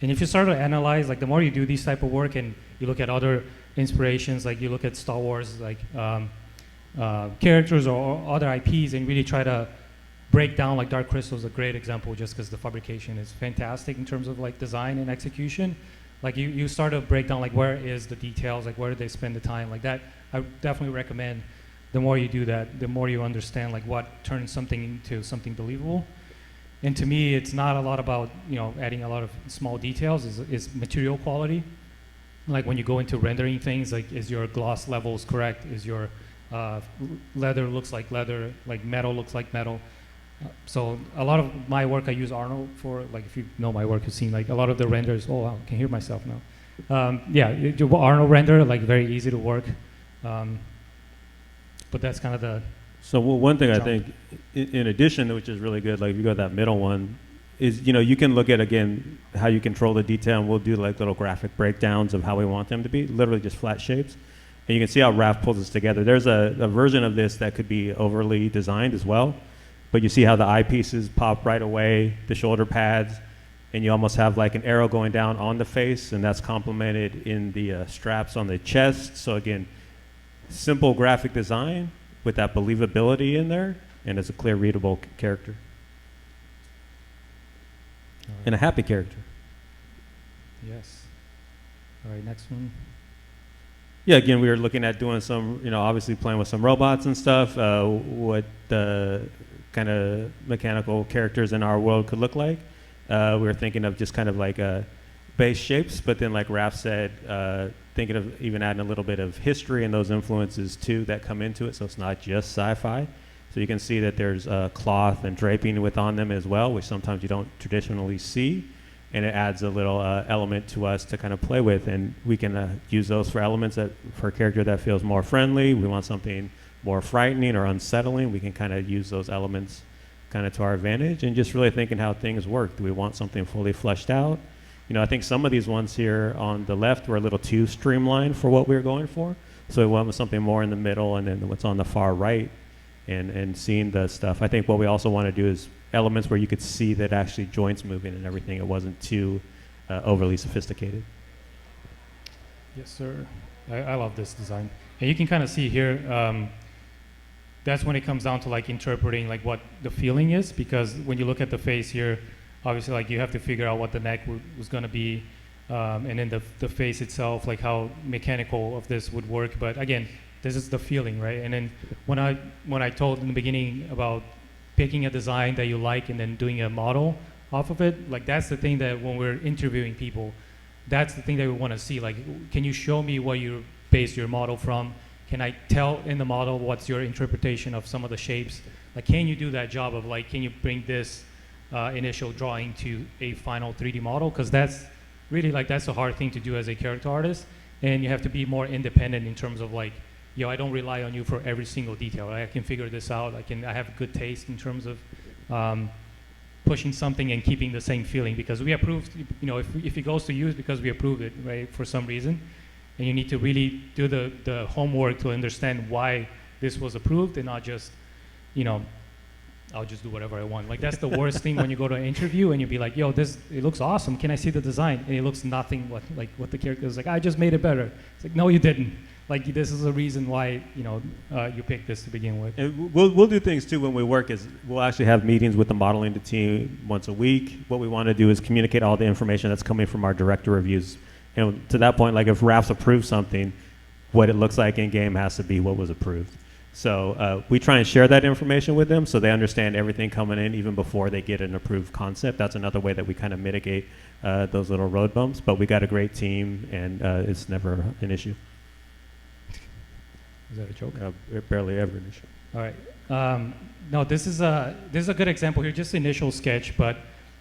And if you start to analyze, like the more you do this type of work and you look at other inspirations, like you look at Star Wars, like characters or other IPs, and really try to break down, like Dark Crystal is a great example just because the fabrication is fantastic in terms of like design and execution. Like you start to break down like where is the details, like where did they spend the time, like that. I definitely recommend the more you do that, the more you understand like what turns something into something believable. And to me, it's not a lot about adding a lot of small details. Is material quality. Like when you go into rendering things, like is your gloss levels correct? Is your leather looks like leather, like metal looks like metal? So a lot of my work I use Arnold for. Like if you know my work, you've seen like a lot of the renders. Oh wow, I can hear myself now. Arnold render, like very easy to work. But that's kind of the. So one thing jump. I think, in addition, which is really good, like if you go to that middle one, is you can look at again how you control the detail, and we'll do like little graphic breakdowns of how we want them to be, literally just flat shapes, and you can see how Raph pulls this together. There's a version of this that could be overly designed as well, but you see how the eyepieces pop right away, the shoulder pads, and you almost have like an arrow going down on the face, and that's complemented in the straps on the chest. So again, simple graphic design with that believability in there, and it's a clear, readable character. And a happy character. Yes. All right, next one. Yeah, again, we were looking at doing some, obviously playing with some robots and stuff, what the kind of mechanical characters in our world could look like. We were thinking of just kind of like base shapes, but then like Raph said, thinking of even adding a little bit of history and those influences too that come into it, so it's not just sci-fi. So you can see that there's cloth and draping on them as well, which sometimes you don't traditionally see, and it adds a little element to us to kind of play with, and we can use those for elements for a character that feels more friendly. We want something more frightening or unsettling. We can kind of use those elements kind of to our advantage, and just really thinking how things work. Do we want something fully fleshed out? I think some of these ones here on the left were a little too streamlined for what we were going for. So we went with something more in the middle, and then what's on the far right, and seeing the stuff. I think what we also want to do is elements where you could see that actually joints moving and everything. It wasn't too overly sophisticated. Yes, sir. I love this design. And you can kind of see here, that's when it comes down to like interpreting like what the feeling is, because when you look at the face here, obviously like you have to figure out what the neck was going to be, and then the face itself, like how mechanical of this would work. But again, this is the feeling, right? And then when I told in the beginning about picking a design that you like and then doing a model off of it, like that's the thing that when we're interviewing people, that's the thing that we want to see. Like, can you show me what you based your model from? Can I tell in the model what's your interpretation of some of the shapes? Like, can you do that job of like, can you bring this initial drawing to a final 3D model? Because that's really like, that's a hard thing to do as a character artist. And you have to be more independent in terms of like, I don't rely on you for every single detail. Right? I can figure this out. I have good taste in terms of pushing something and keeping the same feeling, because we approved, if it goes to you, it's because we approved it, right, for some reason. And you need to really do the homework to understand why this was approved, and not just, I'll just do whatever I want. Like, that's the worst thing when you go to an interview and you be like, it looks awesome. Can I see the design? And it looks nothing what the character is like. I just made it better. It's like, no, you didn't. Like, this is the reason why, you picked this to begin with. And we'll do things too when we work, is we'll actually have meetings with the modeling team once a week. What we want to do is communicate all the information that's coming from our director reviews. And to that point, like if Raph's approved something, what it looks like in game has to be what was approved. So we try and share that information with them so they understand everything coming in even before they get an approved concept. That's another way that we kind of mitigate those little road bumps. But we got a great team, and it's never an issue. Is that a joke? Barely ever an issue. All right. No, this is a good example here, just initial sketch. But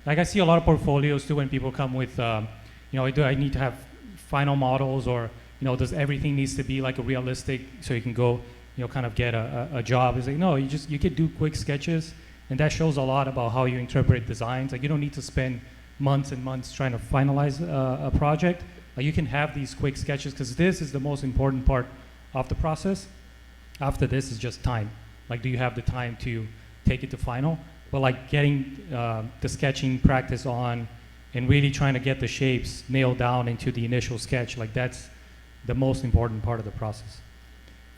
like I see a lot of portfolios too when people come with, do I need to have final models, or does everything needs to be like a realistic so you can go, kind of get a job? It's like, no, you could do quick sketches, and that shows a lot about how you interpret designs. Like, you don't need to spend months and months trying to finalize a project. Like, you can have these quick sketches, because this is the most important part of the process. After this is just time. Like, do you have the time to take it to final? But like getting the sketching practice on and really trying to get the shapes nailed down into the initial sketch, like that's the most important part of the process.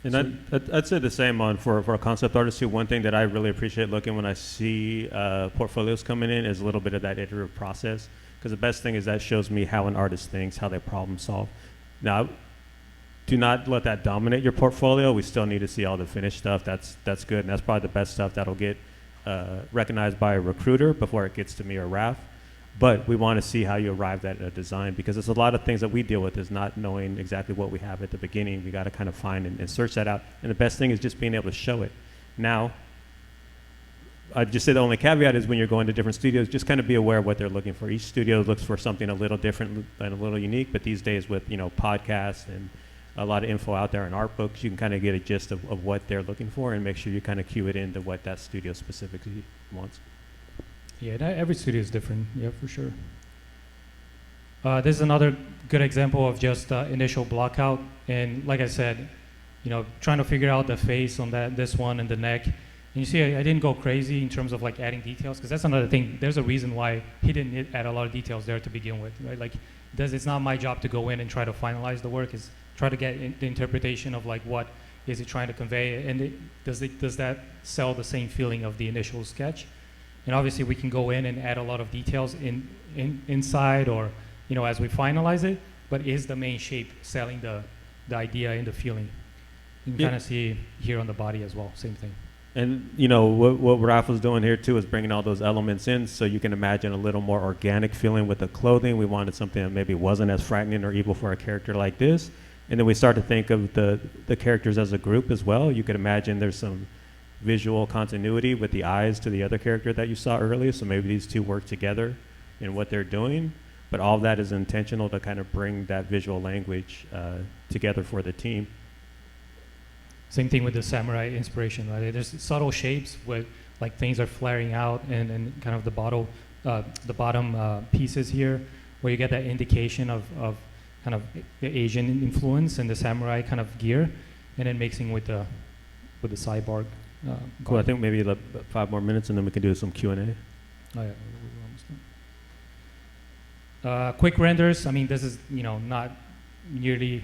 And So- I'd say the same for a concept artist too. One thing that I really appreciate looking when I see portfolios coming in is a little bit of that iterative process. Because the best thing is that shows me how an artist thinks, how they problem solve. Now, do not let that dominate your portfolio. We still need to see all the finished stuff. That's good, and that's probably the best stuff that'll get recognized by a recruiter before it gets to me or Raf. But we want to see how you arrived at a design, because there's a lot of things that we deal with is not knowing exactly what we have at the beginning. We got to kind of find and search that out. And the best thing is just being able to show it. Now, I'd just say the only caveat is when you're going to different studios, just kind of be aware of what they're looking for. Each studio looks for something a little different and a little unique, but these days with, podcasts and a lot of info out there in art books, you can kind of get a gist of what they're looking for and make sure you kind of cue it into what that studio specifically wants. Yeah, every studio is different, yeah, for sure. This is another good example of just initial block out. And like I said, trying to figure out the face on this one and the neck. And you see, I didn't go crazy in terms of like adding details, because that's another thing. There's a reason why he didn't add a lot of details there to begin with, right? Like, it's not my job to go in and try to finalize the work. It's try to get the interpretation of like what is he trying to convey, and does that sell the same feeling of the initial sketch? And obviously we can go in and add a lot of details inside or, as we finalize it, but is the main shape selling the idea and the feeling? You can kind of see here on the body as well, same thing. And what Raf was doing here too is bringing all those elements in, so you can imagine a little more organic feeling with the clothing. We wanted something that maybe wasn't as frightening or evil for a character like this. And then we start to think of the characters as a group as well. You could imagine there's some visual continuity with the eyes to the other character that you saw earlier, so maybe these two work together in what they're doing, but all of that is intentional to kind of bring that visual language together for the team. Same thing with the samurai inspiration, right? There's subtle shapes where like things are flaring out and kind of the bottom pieces here, where you get that indication of kind of the Asian influence and the samurai kind of gear, and then mixing with the cyborg. Cool. I think maybe 5 more minutes, and then we can do some Q&A. Oh yeah, we're almost done. Quick renders. I mean, this is not nearly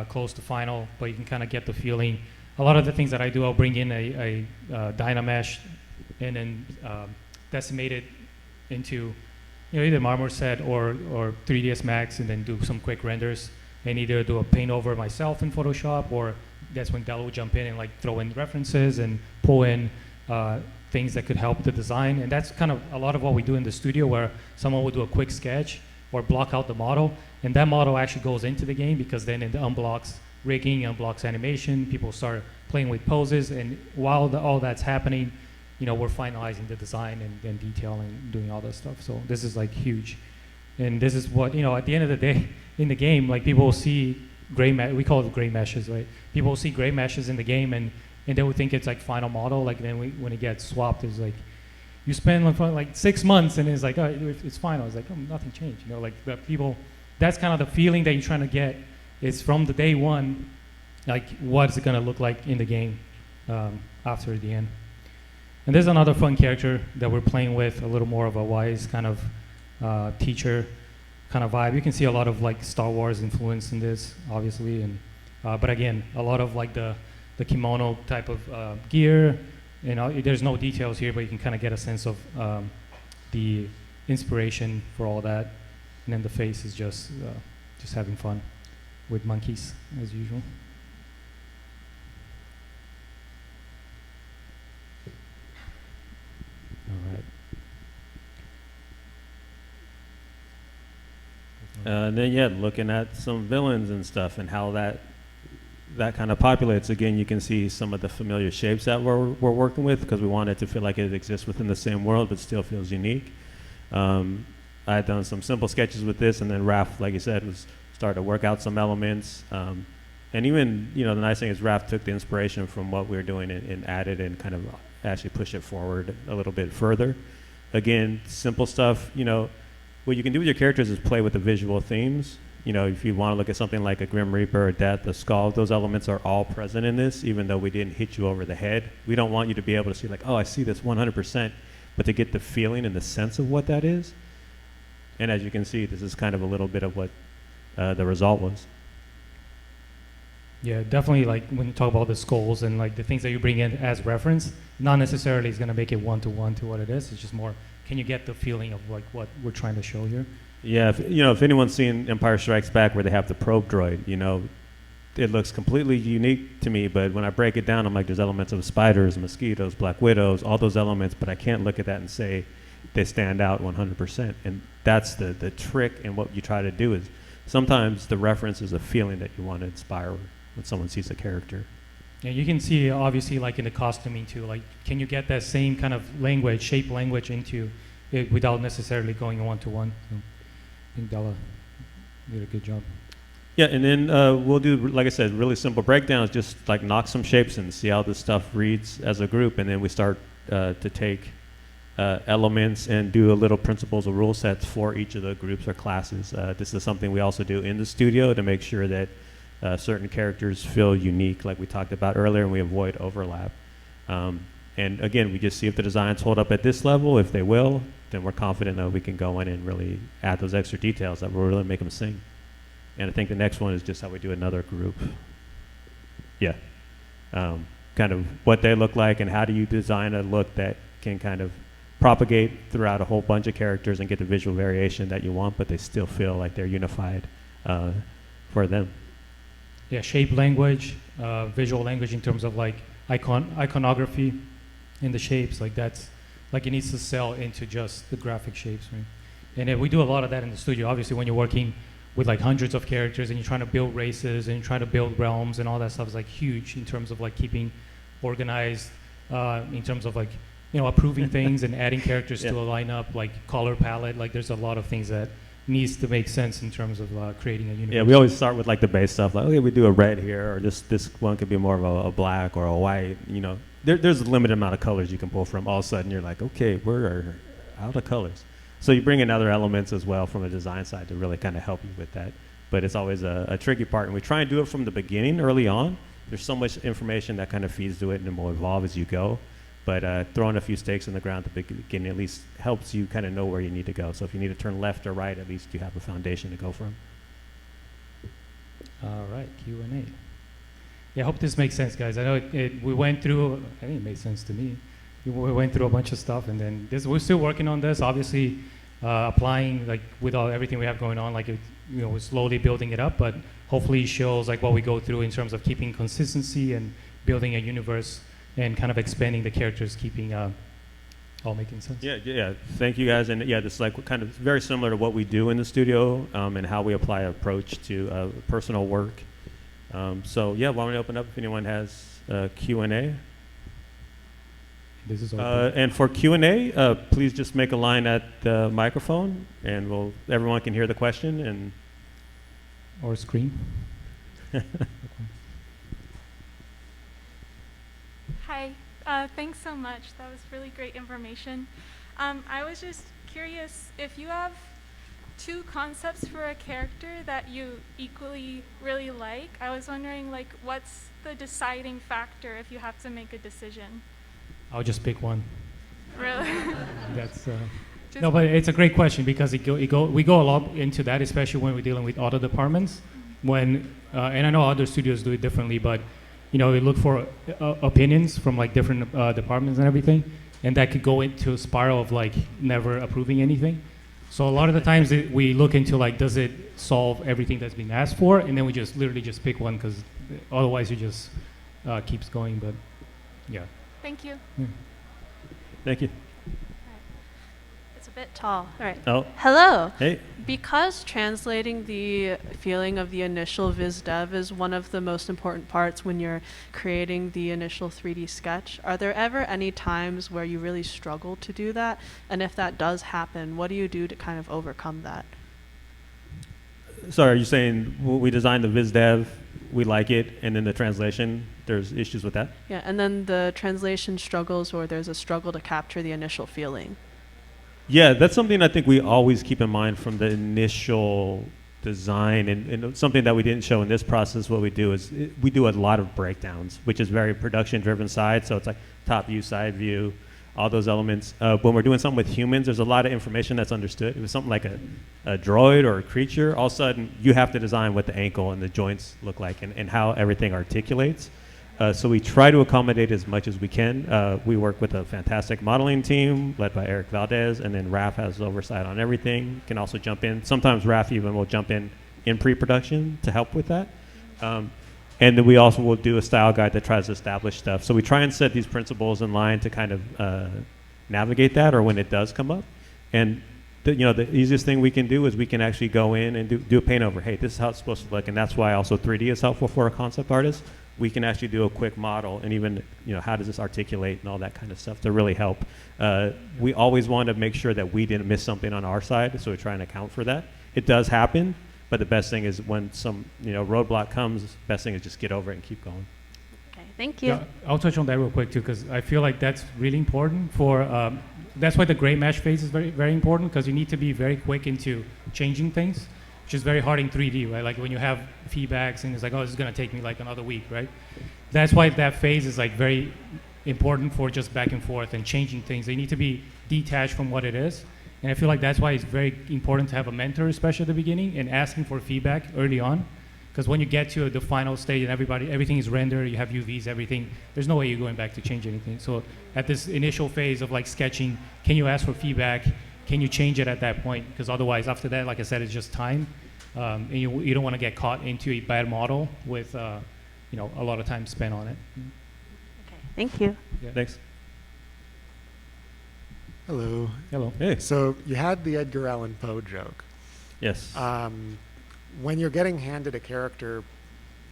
close to final, but you can kind of get the feeling. A lot of the things that I do, I'll bring in a Dynamesh and then decimate it into either Marmor set or 3ds Max, and then do some quick renders, and either do a paint over myself in Photoshop, or that's when Dela will jump in and like throw in references and pull in things that could help the design. And that's kind of a lot of what we do in the studio, where someone will do a quick sketch or block out the model, and that model actually goes into the game, because then it unblocks rigging, unblocks animation, people start playing with poses, and while all that's happening, we're finalizing the design and detail and doing all that stuff. So this is like huge. And this is what, at the end of the day, in the game, like people will see we call it gray meshes, right? People will see gray meshes in the game, and they would think it's like final model. Like then when it gets swapped, it's like you spend like 6 months, and it's like, oh, it's final. It's like, oh, nothing changed. Like the people, that's kind of the feeling that you're trying to get. Is from the day one, like what's it gonna look like in the game after the end. And there's another fun character that we're playing with, a little more of a wise kind of teacher kind of vibe. You can see a lot of like Star Wars influence in this, obviously, and but again, a lot of like the kimono type of gear. There's no details here, but you can kind of get a sense of the inspiration for all that. And then the face is just having fun with monkeys as usual. All right. And then looking at some villains and stuff and how that kind of populates. Again, you can see some of the familiar shapes that we're working with, because we want it to feel like it exists within the same world but still feels unique. I had done some simple sketches with this, and then Raf, like you said, was started to work out some elements. And even, the nice thing is Raf took the inspiration from what we were doing and added and kind of actually pushed it forward a little bit further. Again, simple stuff. What you can do with your characters is play with the visual themes. If you want to look at something like a Grim Reaper, a Death, a Skull, those elements are all present in this, even though we didn't hit you over the head. We don't want you to be able to see like, oh, I see this 100%, but to get the feeling and the sense of what that is. And as you can see, this is kind of a little bit of what the result was. Yeah, definitely. Like when you talk about the skulls and like the things that you bring in as reference, not necessarily is going to make it one-to-one to what it is. It's just more, can you get the feeling of like what we're trying to show here? Yeah, if anyone's seen Empire Strikes Back where they have the probe droid, it looks completely unique to me, but when I break it down, I'm like, there's elements of spiders, mosquitoes, black widows, all those elements, but I can't look at that and say they stand out 100%. And that's the trick, and what you try to do is sometimes the reference is a feeling that you want to inspire when someone sees a character. Yeah, you can see obviously like in the costuming too, like can you get that same kind of language, shape language into it without necessarily going one-to-one? So I think Dela did a good job. Yeah, and then we'll do, like I said, really simple breakdowns, just like knock some shapes and see how this stuff reads as a group, and then we start to take elements and do a little principles or rule sets for each of the groups or classes. This is something we also do in the studio to make sure that certain characters feel unique, like we talked about earlier, and we avoid overlap. And again, we just see if the designs hold up at this level. If they will, then we're confident that we can go in and really add those extra details that will really make them sing. And I think the next one is just how we do another group. Yeah. Kind of what they look like and how do you design a look that can kind of propagate throughout a whole bunch of characters and get the visual variation that you want, but they still feel like they're unified for them. Yeah, shape language, visual language in terms of like iconography in the shapes, like that's, like it needs to sell into just the graphic shapes, right? And we do a lot of that in the studio. Obviously, when you're working with like hundreds of characters and you're trying to build races and you're trying to build realms and all that stuff is like huge in terms of like keeping organized, in terms of like, you know, approving things and adding characters to a lineup, like color palette. Like there's a lot of things that needs to make sense in terms of creating a universe. Yeah, we always start with like the base stuff, like, okay, we do a red here, or this one could be more of a black or a white, you know. There's a limited amount of colors you can pull from. All of a sudden you're like, okay, we're out of colors. So you bring in other elements as well from a design side to really kind of help you with that. But it's always a tricky part, and we try and do it from the beginning, early on. There's so much information that kind of feeds to it, and it will evolve as you go. But throwing a few stakes in the ground at the beginning at least helps you kind of know where you need to go. So if you need to turn left or right, at least you have a foundation to go from. All right, Q&A. Yeah, I hope this makes sense, guys. I know we went through, I think it made sense to me. We went through a bunch of stuff, and then we're still working on this. Obviously, applying like with everything we have going on, like we're slowly building it up, but hopefully it shows like what we go through in terms of keeping consistency and building a universe and kind of expanding the characters, keeping all making sense. Yeah. Thank you, guys. And yeah, this is like kind of very similar to what we do in the studio and how we apply approach to personal work. So yeah, why don't we open up if anyone has Q&A? This is and for Q&A, please just make a line at the microphone, and everyone can hear the question. And or screen. Hi, thanks so much. That was really great information. I was just curious if you have two concepts for a character that you equally really like. I was wondering, like, what's the deciding factor if you have to make a decision? I'll just pick one. Really? That's no, but it's a great question because we go a lot into that, especially when we're dealing with other departments. When and I know other studios do it differently, but we look for opinions from like different departments and everything, and that could go into a spiral of like never approving anything. So a lot of the times we look into like, does it solve everything that's been asked for, and then we just literally just pick one because otherwise it just keeps going. But yeah. Thank you. Yeah. Thank you. It's a bit tall. All right. Oh. Hello. Hey. Because translating the feeling of the initial viz dev is one of the most important parts when you're creating the initial 3D sketch, are there ever any times where you really struggle to do that? And if that does happen, what do you do to kind of overcome that? Sorry, are you saying we designed the viz dev, we like it, and then the translation, there's issues with that? Yeah, and then the translation struggles, or there's a struggle to capture the initial feeling. Yeah, that's something I think we always keep in mind from the initial design, and something that we didn't show in this process. What we do is we do a lot of breakdowns, which is very production-driven side. So it's like top view, side view, all those elements. When we're doing something with humans, there's a lot of information that's understood. If it's something like a droid or a creature, all of a sudden you have to design what the ankle and the joints look like and how everything articulates. So we try to accommodate as much as we can. We work with a fantastic modeling team led by Eric Valdez, and then Raf has oversight on everything, can also jump in. Sometimes Raf even will jump in pre-production to help with that. And then we also will do a style guide that tries to establish stuff. So we try and set these principles in line to kind of navigate that, or when it does come up. And the easiest thing we can do is we can actually go in and do a paint over. Hey, this is how it's supposed to look, and that's why also 3D is helpful for a concept artist. We can actually do a quick model, and even how does this articulate and all that kind of stuff to really help. We always want to make sure that we didn't miss something on our side, so we try and account for that. It does happen, but the best thing is when some roadblock comes, best thing is just get over it and keep going. Okay, thank you. Yeah, I'll touch on that real quick too, because I feel like that's really important for. That's why the gray mesh phase is very, very important, because you need to be very quick into changing things, which is very hard in 3D, right? Like when you have feedbacks and it's like, oh, this is going to take me like another week, right? That's why that phase is like very important for just back and forth and changing things. They need to be detached from what it is. And I feel like that's why it's very important to have a mentor, especially at the beginning, and asking for feedback early on. Because when you get to the final stage and everything is rendered, you have UVs, everything, there's no way you're going back to change anything. So at this initial phase of like sketching, can you ask for feedback? Can you change it at that point? Because otherwise, after that, like I said, it's just time. And you don't want to get caught into a bad model with a lot of time spent on it. Okay, thank you. Yeah. Thanks. Hello. Hello. Hey. So you had the Edgar Allan Poe joke. Yes. When you're getting handed a character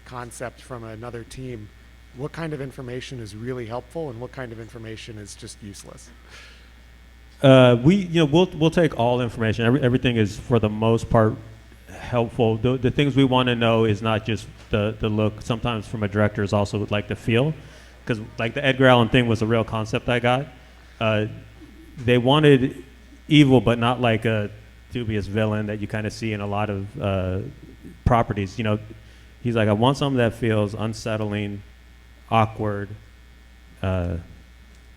concept from another team, what kind of information is really helpful and what kind of information is just useless? We'll take all information. Everything is for the most part helpful. The things we want to know is not just the look. Sometimes from a director is also like the feel, because like the Edgar Allan thing was a real concept I got. They wanted evil, but not like a dubious villain that you kind of see in a lot of properties. He's like, I want something that feels unsettling, awkward,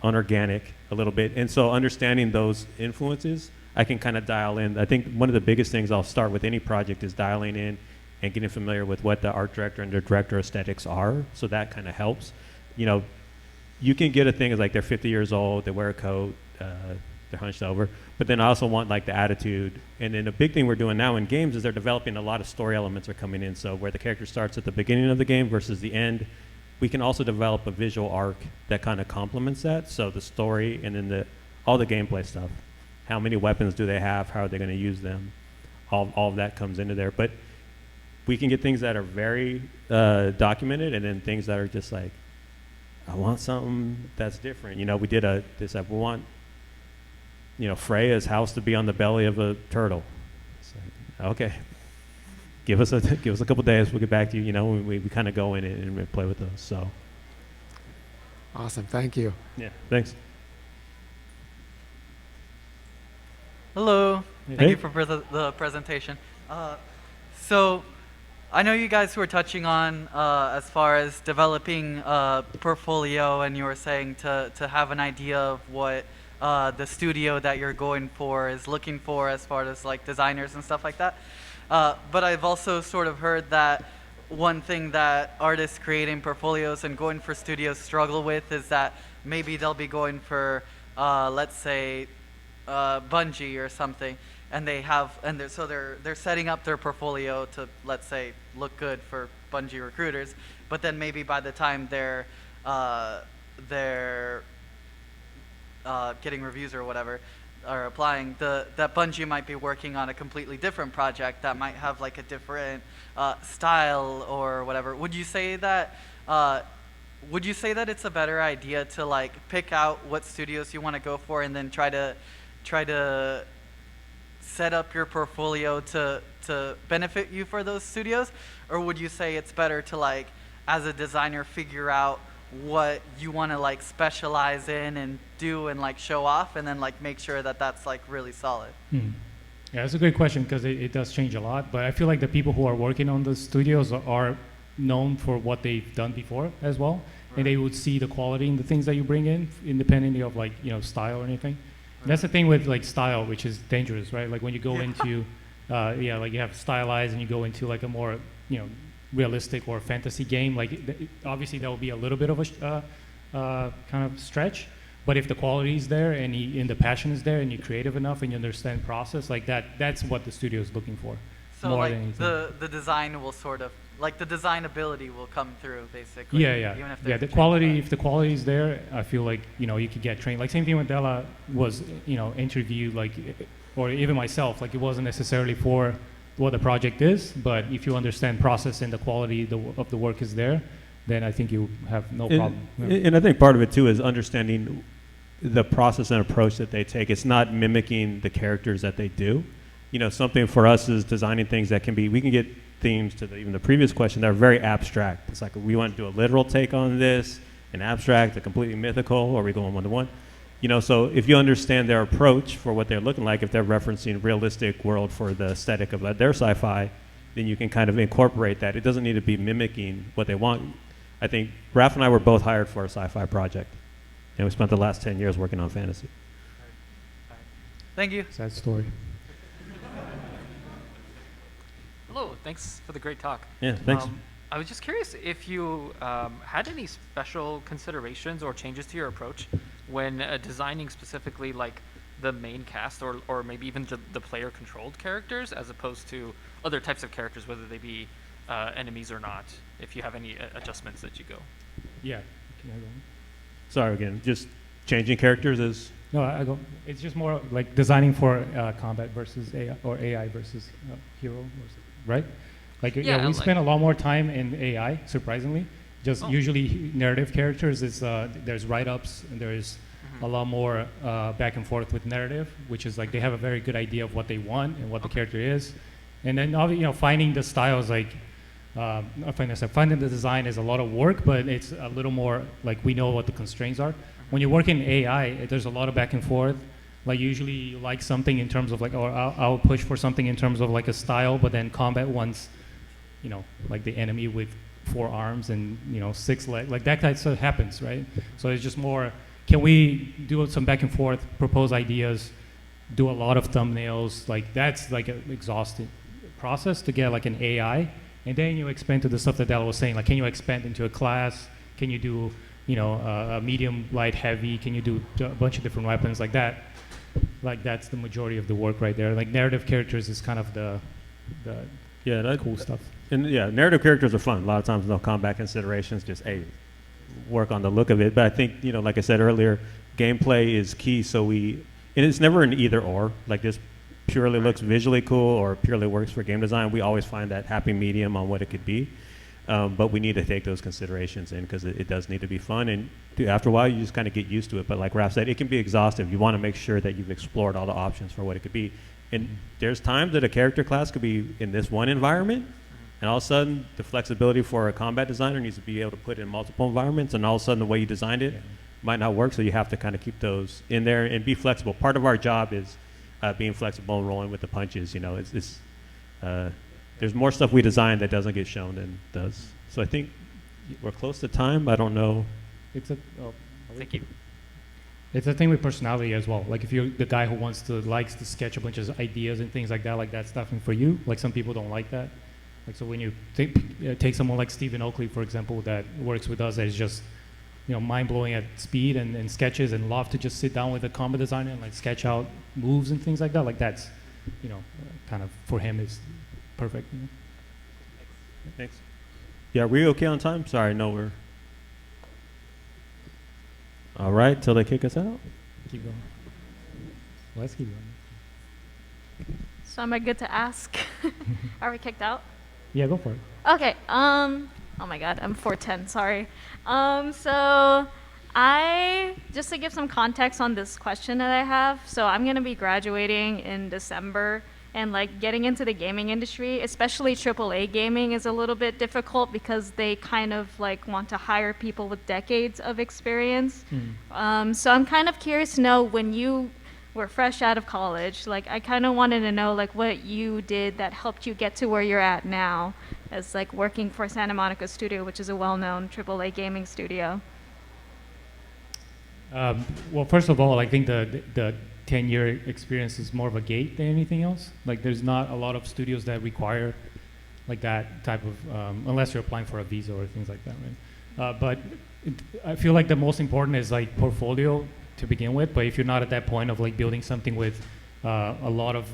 unorganic a little bit. And so understanding those influences, I can kind of dial in. I think one of the biggest things I'll start with any project is dialing in and getting familiar with what the art director and the director aesthetics are. So that kind of helps. You can get a thing as like they're 50 years old, they wear a coat, they're hunched over, but then I also want like the attitude. And then the big thing we're doing now in games is they're developing a lot of story elements are coming in. So where the character starts at the beginning of the game versus the end, we can also develop a visual arc that kind of complements that. So the story and then all the gameplay stuff. How many weapons do they have? How are they going to use them? All of that comes into there. But we can get things that are very documented, and then things that are just like, I want something that's different. We did we want, Freya's house to be on the belly of a turtle. It's like, okay, give us a couple days, we'll get back to you. We kind of go in and play with those. So. Awesome, thank you. Yeah, thanks. Hello. Hey. Thank you for the presentation. So I know you guys were touching on as far as developing a portfolio, and you were saying to have an idea of what the studio that you're going for is looking for as far as like designers and stuff like that. But I've also sort of heard that one thing that artists creating portfolios and going for studios struggle with is that maybe they'll be going for, let's say, Bungie or something, and they're setting up their portfolio to, let's say, look good for Bungie recruiters, but then maybe by the time they're getting reviews or whatever, or applying, that Bungie might be working on a completely different project that might have like a different style or whatever. Would you say that it's a better idea to like pick out what studios you want to go for and then try to set up your portfolio to benefit you for those studios? Or would you say it's better to like, as a designer, figure out what you want to like specialize in and do and like show off, and then like make sure that that's like really solid? Yeah, that's a great question, because it does change a lot. But I feel like the people who are working on the studios are known for what they've done before as well. Right. And they would see the quality in the things that you bring in, independently of like, style or anything. Right. That's the thing with like style, which is dangerous, right? Like when you go into, like you have stylized and you go into like a more, realistic or fantasy game, like obviously that will be a little bit of a kind of stretch. But if the quality is there and the passion is there and you're creative enough and you understand process, like that's what the studio is looking for. So like the design will sort of like the designability will come through basically. Yeah, yeah, Even if yeah. there's The a quality, training if the quality is there, I feel like you could get trained. Like same thing with Dela was interviewed like, or even myself. Like it wasn't necessarily for what the project is, but if you understand process and the quality of the work is there, then I think you have no problem. Yeah. And I think part of it too is understanding the process and approach that they take. It's not mimicking the characters that they do. Something for us is designing things that can be, we can get themes to even the previous question that are very abstract. It's like we want to do a literal take on this, an abstract, a completely mythical, or are we going one-to-one? So if you understand their approach for what they're looking like, if they're referencing realistic world for the aesthetic of their sci-fi, then you can kind of incorporate that. It doesn't need to be mimicking what they want. I think Raph and I were both hired for a sci-fi project, and we spent the last 10 years working on fantasy. Thank you. Sad story. Hello, thanks for the great talk. Yeah, thanks. I was just curious if you had any special considerations or changes to your approach when designing specifically like the main cast or maybe even the player controlled characters as opposed to other types of characters, whether they be enemies or not, if you have any adjustments that you go. Yeah. Can I go on? Sorry again, just changing characters is. No, I go. It's just more like designing for combat versus AI or AI versus hero, right? Like Yeah, we like- spend a lot more time in AI, surprisingly. Just usually narrative characters is there's write-ups and there's a lot more back and forth with narrative, which is like they have a very good idea of what they want and what the character is, and then finding the styles like. Finding the design is a lot of work, but it's a little more like we know what the constraints are. When you work in AI, there's a lot of back and forth. Like usually you like something in terms of like, or I'll push for something in terms of like a style, but then combat wants, like the enemy with 4 arms and 6 legs, like that kind of stuff happens, right? So it's just more, can we do some back and forth, propose ideas, do a lot of thumbnails, like that's like an exhausting process to get like an AI. And then you expand to the stuff that Dela was saying, like can you expand into a class? Can you do, a medium, light, heavy? Can you do a bunch of different weapons like that? Like that's the majority of the work right there. Like narrative characters is kind of the cool stuff. And yeah, narrative characters are fun. A lot of times no combat considerations, just work on the look of it. But I think, like I said earlier, gameplay is key. And it's never an either or. Like this purely looks visually cool or purely works for game design. We always find that happy medium on what it could be. But we need to take those considerations in because it does need to be fun. And after a while, you just kind of get used to it. But like Raph said, it can be exhaustive. You want to make sure that you've explored all the options for what it could be. And there's times that a character class could be in this one environment, and all of a sudden, the flexibility for a combat designer needs to be able to put it in multiple environments, and all of a sudden, the way you designed it might not work, so you have to kind of keep those in there and be flexible. Part of our job is being flexible and rolling with the punches. There's more stuff we design that doesn't get shown than does. So I think we're close to time. I don't know. Thank you. It's a thing with personality as well. Like if you're the guy who likes to sketch a bunch of ideas and things like that, like that's nothing for you. Like some people don't like that. Like so when you take someone like Stephen Oakley, for example, that works with us, that is just mind blowing at speed and sketches and love to just sit down with a combat designer and like sketch out moves and things like that. Like that's kind of for him is perfect. Thanks. Yeah, are we okay on time? Sorry, no, we're. All right, till they kick us out. Keep going. Let's keep going. So am I good to ask? Are we kicked out? Yeah, go for it. Okay. Oh my God, I'm 4'10". Sorry. So just to give some context on this question that I have. So I'm gonna be graduating in December, and like getting into the gaming industry, especially AAA gaming, is a little bit difficult because they kind of like want to hire people with decades of experience. So I'm kind of curious to know, when you were fresh out of college, like I kind of wanted to know like what you did that helped you get to where you're at now, as like working for Santa Monica Studio, which is a well-known AAA gaming studio. Well, first of all, I think the 10-year experience is more of a gate than anything else. Like there's not a lot of studios that require like that type of, unless you're applying for a visa or things like that, right? But I feel like the most important is like portfolio to begin with. But if you're not at that point of like building something with a lot of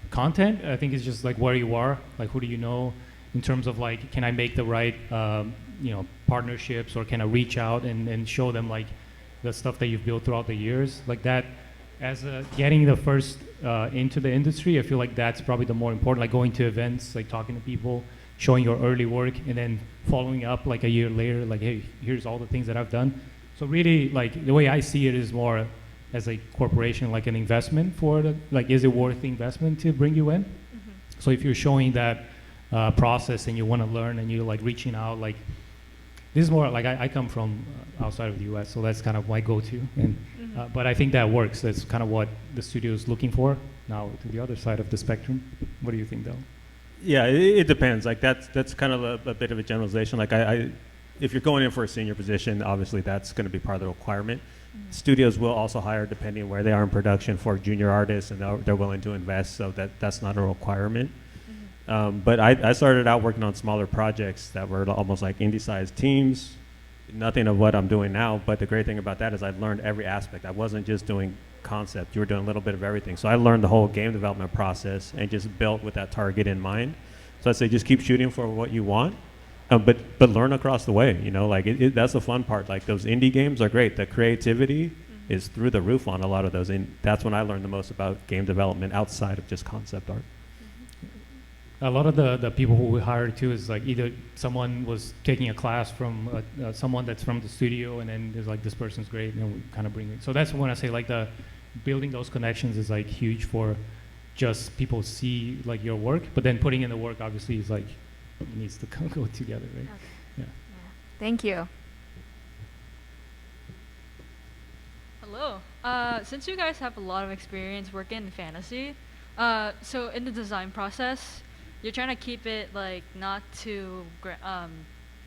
content, I think it's just like where you are, like who do you know, in terms of like, can I make the right, partnerships, or can I reach out and show them like the stuff that you've built throughout the years, like that. As getting the first into the industry, I feel like that's probably the more important, like going to events, like talking to people, showing your early work, and then following up like a year later, like, hey, here's all the things that I've done. So really, like the way I see it is more as a corporation, like an investment for the, like, is it worth the investment to bring you in? Mm-hmm. So if you're showing that process and you want to learn and you're like reaching out, like this is more like I come from outside of the U.S., so that's kind of my go-to. And but I think that works. That's kind of what the studio is looking for. Now to the other side of the spectrum, what do you think, though? Yeah, it depends. Like that's kind of a bit of a generalization. Like if you're going in for a senior position, obviously that's going to be part of the requirement. Studios will also hire, depending on where they are in production, for junior artists, and they're willing to invest. So that's not a requirement. But I started out working on smaller projects that were almost like indie-sized teams. Nothing of what I'm doing now, but the great thing about that is I learned every aspect. I wasn't just doing concept. You were doing a little bit of everything. So I learned the whole game development process and just built with that target in mind. So I'd say just keep shooting for what you want, but learn across the way. You know, like that's the fun part. Like those indie games are great. The creativity is through the roof on a lot of those, and that's when I learned the most about game development outside of just concept art. A lot of the people who we hired too is like either someone was taking a class from someone that's from the studio, and then there's like, this person's great, and then we kind of bring it. So that's when I say like the building those connections is like huge for just people see like your work, but then putting in the work obviously is like, it needs to go together, right? Okay. Yeah. Thank you. Hello. Since you guys have a lot of experience working in fantasy, so in the design process, you're trying to keep it like not too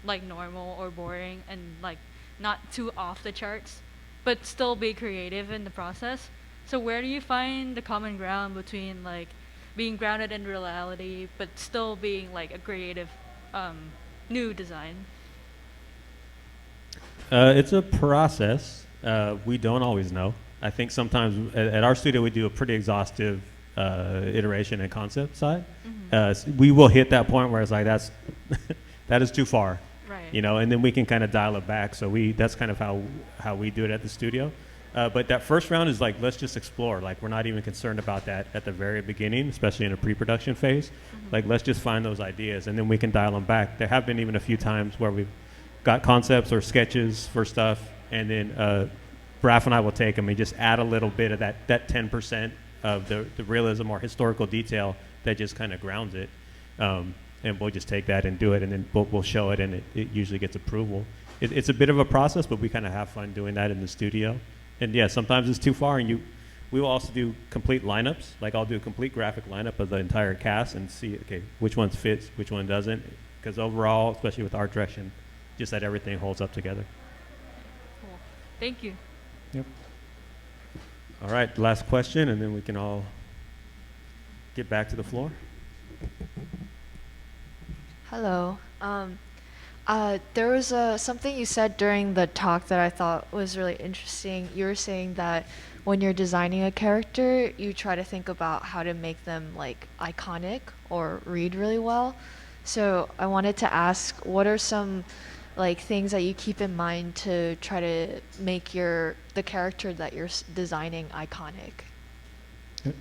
like normal or boring, and like not too off the charts, but still be creative in the process. So where do you find the common ground between like being grounded in reality but still being like a creative new design? It's a process. We don't always know. I think sometimes at our studio we do a pretty exhaustive iteration and concept side. We will hit that point where it's like that is too far, Right. you know, and then we can kind of dial it back. So that's kind of how we do it at the studio. But that first round is like, let's just explore. Like, we're not even concerned about that at the very beginning, especially in a pre-production phase. Like, let's just find those ideas, and then we can dial them back. There have been even a few times where we've got concepts or sketches for stuff, and then Raph and I will take them and just add a little bit of that 10% of the realism or historical detail that just kind of grounds it. And we'll just take that and do it, and then we'll show it, and it usually gets approval. It's a bit of a process, but we kind of have fun doing that in the studio. And yeah, sometimes it's too far, and we will also do complete lineups. Like, I'll do a complete graphic lineup of the entire cast and see, okay, which ones fits, which one doesn't. Because overall, especially with art direction, just that everything holds up together. Cool. Thank you. Yep. All right, last question, and then we can all get back to the floor. Hello. There was something you said during the talk that I thought was really interesting. You were saying that when you're designing a character, you try to think about how to make them like iconic or read really well. So I wanted to ask, what are some like things that you keep in mind to try to make the character that you're designing iconic?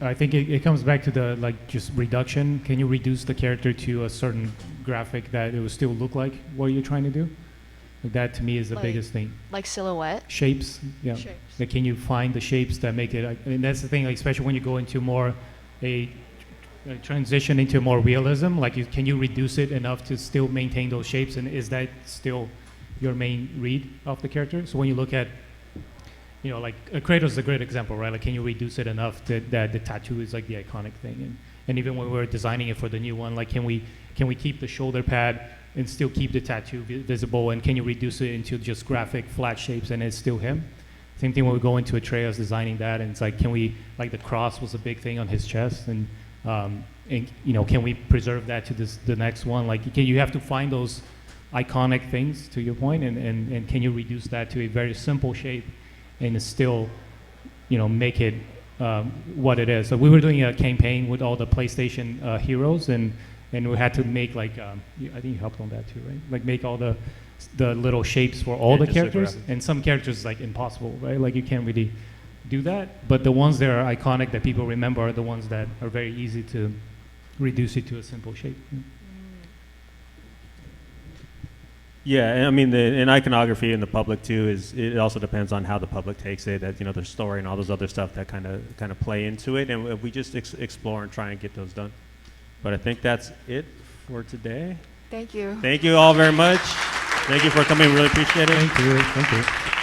I think it comes back to the like just reduction. Can you reduce the character to a certain graphic that it will still look like what you're trying to do? Like, that to me is the biggest thing. Like silhouette? Shapes, yeah. Shapes. Like, can you find the shapes that make it? And that's the thing, like, especially when you go into more a transition into more realism. Like, can you reduce it enough to still maintain those shapes? And is that still your main read of the character? So when you look at, you know, like Kratos is a great example, right? Like, can you reduce it enough that the tattoo is like the iconic thing? And even when we're designing it for the new one, like, can we keep the shoulder pad and still keep the tattoo visible? And can you reduce it into just graphic flat shapes and it's still him? Same thing when we go into Atreus designing that, and it's like, can we, like, the cross was a big thing on his chest, and you know, can we preserve that to the next one? Like, you have to find those iconic things, to your point, and can you reduce that to a very simple shape and still, you know, make it what it is. So we were doing a campaign with all the PlayStation heroes, and and we had to make like I think you helped on that too, right? Like make all the little shapes for all Yeah, the just the characters, graphics. and some characters is like impossible, right? Like you can't really do that. But the ones that are iconic that people remember are the ones that are very easy to reduce it to a simple shape. Yeah, and I mean, in iconography in the public too is it also depends on how the public takes it. That their story and all those other stuff that kind of play into it, and we just explore and try and get those done. But I think that's it for today. Thank you. Thank you all very much. Thank you for coming. Really appreciate it. Thank you. Thank you.